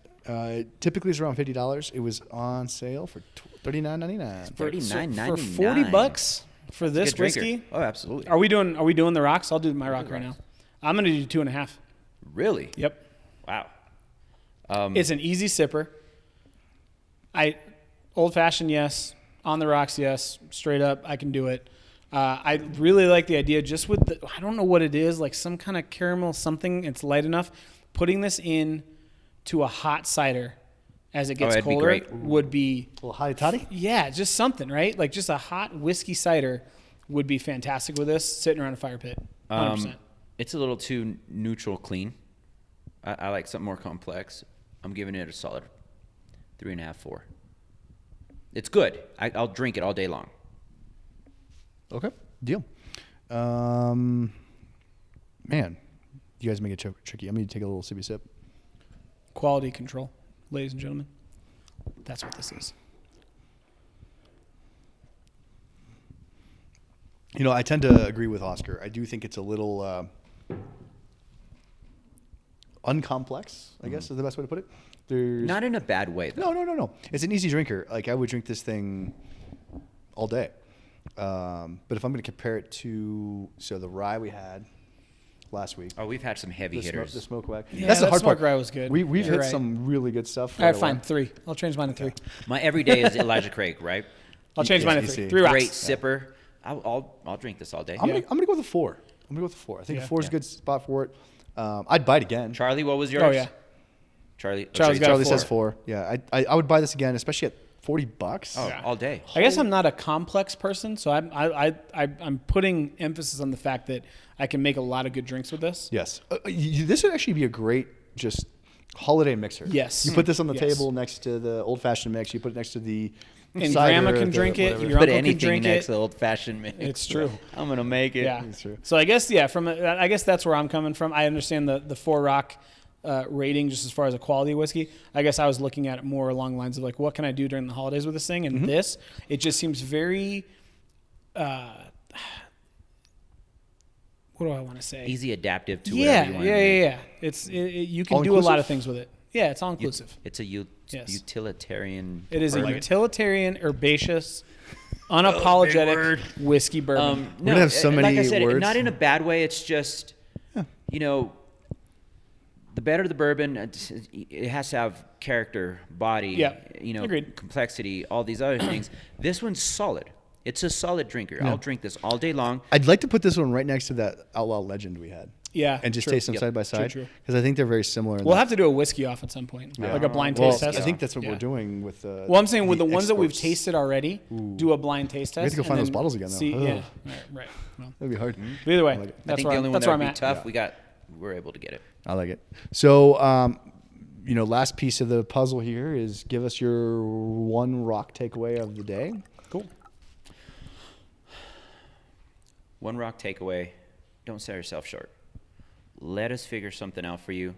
[SPEAKER 1] Typically it's around $50. It was on sale for $39.99.
[SPEAKER 2] For $40 for this
[SPEAKER 3] Good drinker.
[SPEAKER 2] whiskey.
[SPEAKER 3] Oh, absolutely.
[SPEAKER 2] Are we doing the rocks? I'll do my rock right now. I'm gonna do 2.5.
[SPEAKER 3] Really?
[SPEAKER 2] Yep.
[SPEAKER 3] Wow.
[SPEAKER 2] It's an easy sipper. Old fashioned, yes. On the rocks, yes. Straight up, I can do it. I really like the idea just with I don't know what it is, like some kind of caramel something. It's light enough. Putting this in to a hot cider as it gets
[SPEAKER 3] it'd be
[SPEAKER 2] colder
[SPEAKER 3] great.
[SPEAKER 2] would be,
[SPEAKER 1] A little hottie toddy?
[SPEAKER 2] yeah, just something, right? Like just a hot whiskey cider would be fantastic with this sitting around a fire pit. 100%.
[SPEAKER 3] It's a little too neutral clean. I like something more complex. I'm giving it a solid 3.5, 4. It's good. I'll drink it all day long.
[SPEAKER 1] Okay, deal. Man, you guys make it tricky. I'm going to take a little sippy sip.
[SPEAKER 2] Quality control, ladies and gentlemen. That's what this is.
[SPEAKER 1] You know, I tend to agree with Oscar. I do think it's a little uncomplex, I guess is the best way to put it. There's
[SPEAKER 3] Not in a bad way, though.
[SPEAKER 1] No. It's an easy drinker. Like, I would drink this thing all day. But if I'm going to compare it to the rye we had last week.
[SPEAKER 3] Oh, we've had some heavy hitters.
[SPEAKER 1] The smoke rye.
[SPEAKER 2] Yeah,
[SPEAKER 1] That's the
[SPEAKER 2] that
[SPEAKER 1] hard
[SPEAKER 2] smoke
[SPEAKER 1] part.
[SPEAKER 2] rye was good.
[SPEAKER 1] We've
[SPEAKER 2] You're
[SPEAKER 1] hit
[SPEAKER 2] right.
[SPEAKER 1] some really good stuff.
[SPEAKER 2] All right,
[SPEAKER 1] away.
[SPEAKER 2] fine. 3. I'll change mine to 3.
[SPEAKER 3] My everyday is Elijah Craig, right?
[SPEAKER 2] I'll change mine to
[SPEAKER 1] Yes,
[SPEAKER 2] 3.
[SPEAKER 1] you
[SPEAKER 2] 3 rocks.
[SPEAKER 3] Great sipper. I'll drink this all day.
[SPEAKER 1] I'm gonna go with a 4. I'm gonna go with a 4. I think
[SPEAKER 2] Yeah.
[SPEAKER 1] a 4 is a good spot for it. I'd buy it again.
[SPEAKER 3] Charlie, what was yours?
[SPEAKER 2] Oh, yeah.
[SPEAKER 3] Charlie's
[SPEAKER 2] Charlie's got a
[SPEAKER 1] Charlie
[SPEAKER 2] 4.
[SPEAKER 1] says 4. Yeah, I would buy this again, especially at $40.
[SPEAKER 3] Oh,
[SPEAKER 2] Yeah.
[SPEAKER 3] all day.
[SPEAKER 2] I guess I'm not a complex person, so I'm putting emphasis on the fact that I can make a lot of good drinks with this.
[SPEAKER 1] Yes, this would actually be a great just holiday mixer.
[SPEAKER 2] Yes.
[SPEAKER 1] You put this on the
[SPEAKER 2] Yes.
[SPEAKER 1] table next to the old fashioned mix. You put it next to the
[SPEAKER 2] And
[SPEAKER 1] cider
[SPEAKER 2] grandma
[SPEAKER 1] or
[SPEAKER 2] can
[SPEAKER 1] the
[SPEAKER 2] drink it.
[SPEAKER 1] whatever.
[SPEAKER 2] Your
[SPEAKER 3] Put
[SPEAKER 2] uncle can
[SPEAKER 3] anything
[SPEAKER 2] drink
[SPEAKER 3] next
[SPEAKER 2] it.
[SPEAKER 3] to the old fashioned mix.
[SPEAKER 2] It's true.
[SPEAKER 3] I'm gonna make it.
[SPEAKER 2] Yeah.
[SPEAKER 1] It's true.
[SPEAKER 2] So I guess I guess that's where I'm coming from. I understand the 4 rock rating just as far as a quality of whiskey. I guess I was looking at it more along the lines of like, what can I do during the holidays with this thing? And this, it just seems very. What do I want to say?
[SPEAKER 3] Easy adaptive to whatever you want to make.
[SPEAKER 2] Yeah. You can do a lot of things with it. Yeah, it's all inclusive.
[SPEAKER 3] It's a
[SPEAKER 2] Yes.
[SPEAKER 3] utilitarian.
[SPEAKER 2] It is a
[SPEAKER 3] bourbon.
[SPEAKER 2] utilitarian, herbaceous, unapologetic whiskey bourbon.
[SPEAKER 1] We're gonna have so
[SPEAKER 3] like
[SPEAKER 1] many
[SPEAKER 3] I said,
[SPEAKER 1] words.
[SPEAKER 3] not in a bad way. It's just, the better the bourbon, it has to have character, body,
[SPEAKER 2] Yeah, agreed.
[SPEAKER 3] complexity, all these other things. This one's solid. It's a solid drinker. I'll drink this all day long.
[SPEAKER 1] I'd like to put this one right next to that Outlaw Legend we had.
[SPEAKER 2] Yeah,
[SPEAKER 1] And just
[SPEAKER 2] true.
[SPEAKER 1] taste them
[SPEAKER 3] Yep.
[SPEAKER 1] side by side.
[SPEAKER 2] True.
[SPEAKER 1] Because I think they're very similar.
[SPEAKER 2] We'll have to do a whiskey off at some point, like a blind
[SPEAKER 1] Well,
[SPEAKER 2] taste test.
[SPEAKER 1] I think that's what
[SPEAKER 2] Yeah.
[SPEAKER 1] we're doing with the.
[SPEAKER 2] Well, I'm saying with the ones that we've
[SPEAKER 1] exports.
[SPEAKER 2] tasted already, do a blind taste test.
[SPEAKER 1] have to go
[SPEAKER 2] and
[SPEAKER 1] find those
[SPEAKER 2] then
[SPEAKER 1] bottles again, though.
[SPEAKER 2] See,
[SPEAKER 1] Ugh.
[SPEAKER 2] yeah, right. Well,
[SPEAKER 1] That'd be hard.
[SPEAKER 2] either way,
[SPEAKER 1] like it.
[SPEAKER 3] I
[SPEAKER 2] that's
[SPEAKER 3] think
[SPEAKER 2] where
[SPEAKER 3] the only one
[SPEAKER 2] that's
[SPEAKER 3] that
[SPEAKER 2] where
[SPEAKER 3] would
[SPEAKER 2] I'm
[SPEAKER 3] be
[SPEAKER 2] at.
[SPEAKER 3] tough,
[SPEAKER 1] Yeah.
[SPEAKER 3] we got we're able to get it.
[SPEAKER 1] I like it. So, last piece of the puzzle here is give us your one rock takeaway of the day.
[SPEAKER 2] Cool.
[SPEAKER 3] One rock takeaway: don't sell yourself short. Let us figure something out for you.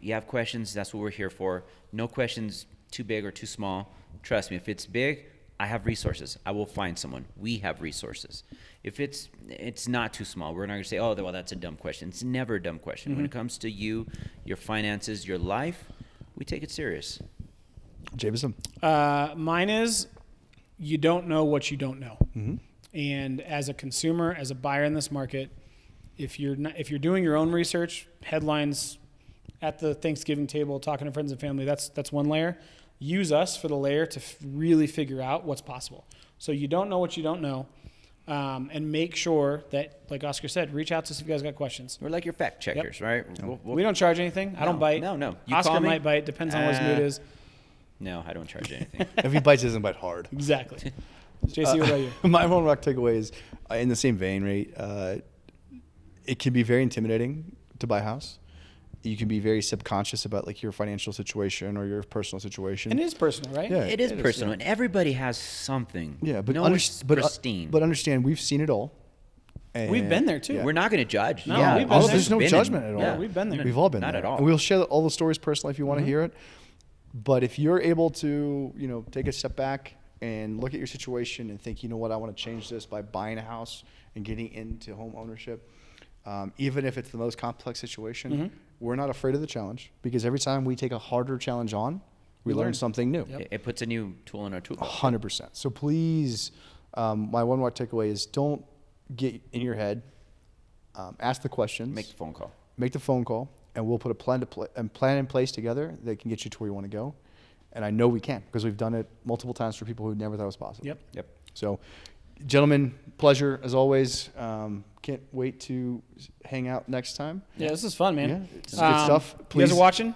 [SPEAKER 3] You have questions, that's what we're here for. No questions too big or too small. Trust me, if it's big, I have resources. I will find someone. We have resources. If it's not too small, we're not going to say, oh, well, that's a dumb question. It's never a dumb question. When it comes to you, your finances, your life, we take it serious.
[SPEAKER 1] Jameson.
[SPEAKER 2] Mine is you don't know what you don't know.
[SPEAKER 1] Mm-hmm.
[SPEAKER 2] And as a consumer, as a buyer in this market, if you're doing your own research, headlines at the Thanksgiving table, talking to friends and family, that's one layer. Use us for the layer to really figure out what's possible. So you don't know what you don't know, and make sure that, like Oscar said, reach out to us if you guys got questions.
[SPEAKER 3] We're like your fact checkers, right?
[SPEAKER 2] We don't charge anything. I don't bite.
[SPEAKER 3] No.
[SPEAKER 2] Oscar might bite. Depends on what his mood is.
[SPEAKER 3] No, I don't charge anything.
[SPEAKER 1] If he bites, he doesn't bite hard.
[SPEAKER 2] Exactly. JC, what about you?
[SPEAKER 1] My one rock takeaway is in the same vein, right? It can be very intimidating to buy a house. You can be very subconscious about like your financial situation or your personal situation.
[SPEAKER 2] And it is personal, right?
[SPEAKER 1] Yeah,
[SPEAKER 3] it is personal, and everybody has something.
[SPEAKER 1] Yeah, but
[SPEAKER 3] no one's pristine.
[SPEAKER 1] But understand, we've seen it all. And
[SPEAKER 2] We've been there too.
[SPEAKER 1] Yeah.
[SPEAKER 3] We're not going to judge.
[SPEAKER 2] No,
[SPEAKER 3] yeah,
[SPEAKER 2] we've been
[SPEAKER 3] all
[SPEAKER 2] there.
[SPEAKER 3] of us
[SPEAKER 1] There's no
[SPEAKER 3] have been
[SPEAKER 1] judgment
[SPEAKER 3] in-
[SPEAKER 1] at all.
[SPEAKER 2] Yeah, we've been there.
[SPEAKER 1] We've all been
[SPEAKER 3] Not
[SPEAKER 1] there.
[SPEAKER 3] at all.
[SPEAKER 1] And we'll share all the stories personally if you want to hear it. But if you're able to, take a step back and look at your situation and think, you know what, I want to change this by buying a house and getting into home ownership, even if it's the most complex situation, we're not afraid of the challenge because every time we take a harder challenge on, we learn something new.
[SPEAKER 2] Yep.
[SPEAKER 3] It puts a new tool in our toolbox.
[SPEAKER 1] 100%. So please, my one more takeaway is don't get in your head. Ask the questions.
[SPEAKER 3] Make the phone call.
[SPEAKER 1] Make the phone call, and we'll put a plan in place together that can get you to where you want to go. And I know we can because we've done it multiple times for people who never thought it was possible.
[SPEAKER 2] Yep.
[SPEAKER 1] So, gentlemen, pleasure as always. Can't wait to hang out next time.
[SPEAKER 2] Yeah, this is fun, man.
[SPEAKER 1] Yeah, it's good stuff.
[SPEAKER 2] You guys are watching?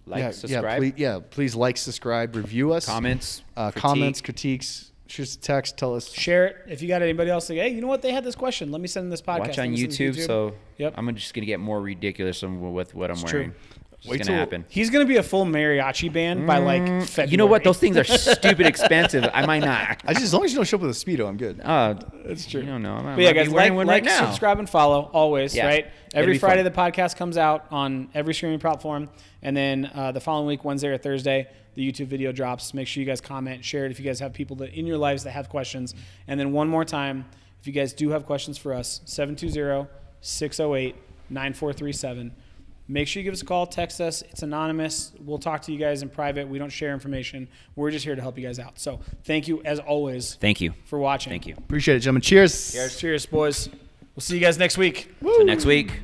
[SPEAKER 3] Like, subscribe.
[SPEAKER 1] Please like, subscribe, review us.
[SPEAKER 3] Comments.
[SPEAKER 1] Comments, critiques. Shoot us a text. Tell us.
[SPEAKER 2] Share it. If you got anybody else, like, hey, you know what? They had this question. Let me send them this podcast.
[SPEAKER 3] Watch on
[SPEAKER 2] Let me send them
[SPEAKER 3] YouTube. So
[SPEAKER 2] Yep.
[SPEAKER 3] I'm just going to get more ridiculous with what I'm
[SPEAKER 2] It's
[SPEAKER 3] wearing.
[SPEAKER 2] true.
[SPEAKER 3] It's
[SPEAKER 1] Wait
[SPEAKER 3] going to
[SPEAKER 1] till-
[SPEAKER 3] happen.
[SPEAKER 2] He's going to be a full mariachi band by like February.
[SPEAKER 3] You know what? Those things are stupid expensive. I might not.
[SPEAKER 1] As long as you don't show up with a Speedo, I'm good.
[SPEAKER 2] That's true.
[SPEAKER 3] You don't know.
[SPEAKER 2] But yeah, guys,
[SPEAKER 3] wearing one
[SPEAKER 2] like,
[SPEAKER 3] right now.
[SPEAKER 2] subscribe, and follow always,
[SPEAKER 3] Yeah.
[SPEAKER 2] right?
[SPEAKER 3] It'll
[SPEAKER 2] Every
[SPEAKER 3] be
[SPEAKER 2] Friday,
[SPEAKER 3] fun.
[SPEAKER 2] the podcast comes out on every streaming platform. And then the following week, Wednesday or Thursday, the YouTube video drops. Make sure you guys comment, share it if you guys have people that in your lives that have questions. And then one more time, if you guys do have questions for us, 720-608-9437. Make sure you give us a call, text us. It's anonymous. We'll talk to you guys in private. We don't share information. We're just here to help you guys out. So thank you, as always,
[SPEAKER 3] Thank you.
[SPEAKER 2] for watching.
[SPEAKER 3] Thank you.
[SPEAKER 1] Appreciate it, gentlemen. Cheers.
[SPEAKER 2] Cheers, boys. We'll see you guys next week.
[SPEAKER 3] Till next week.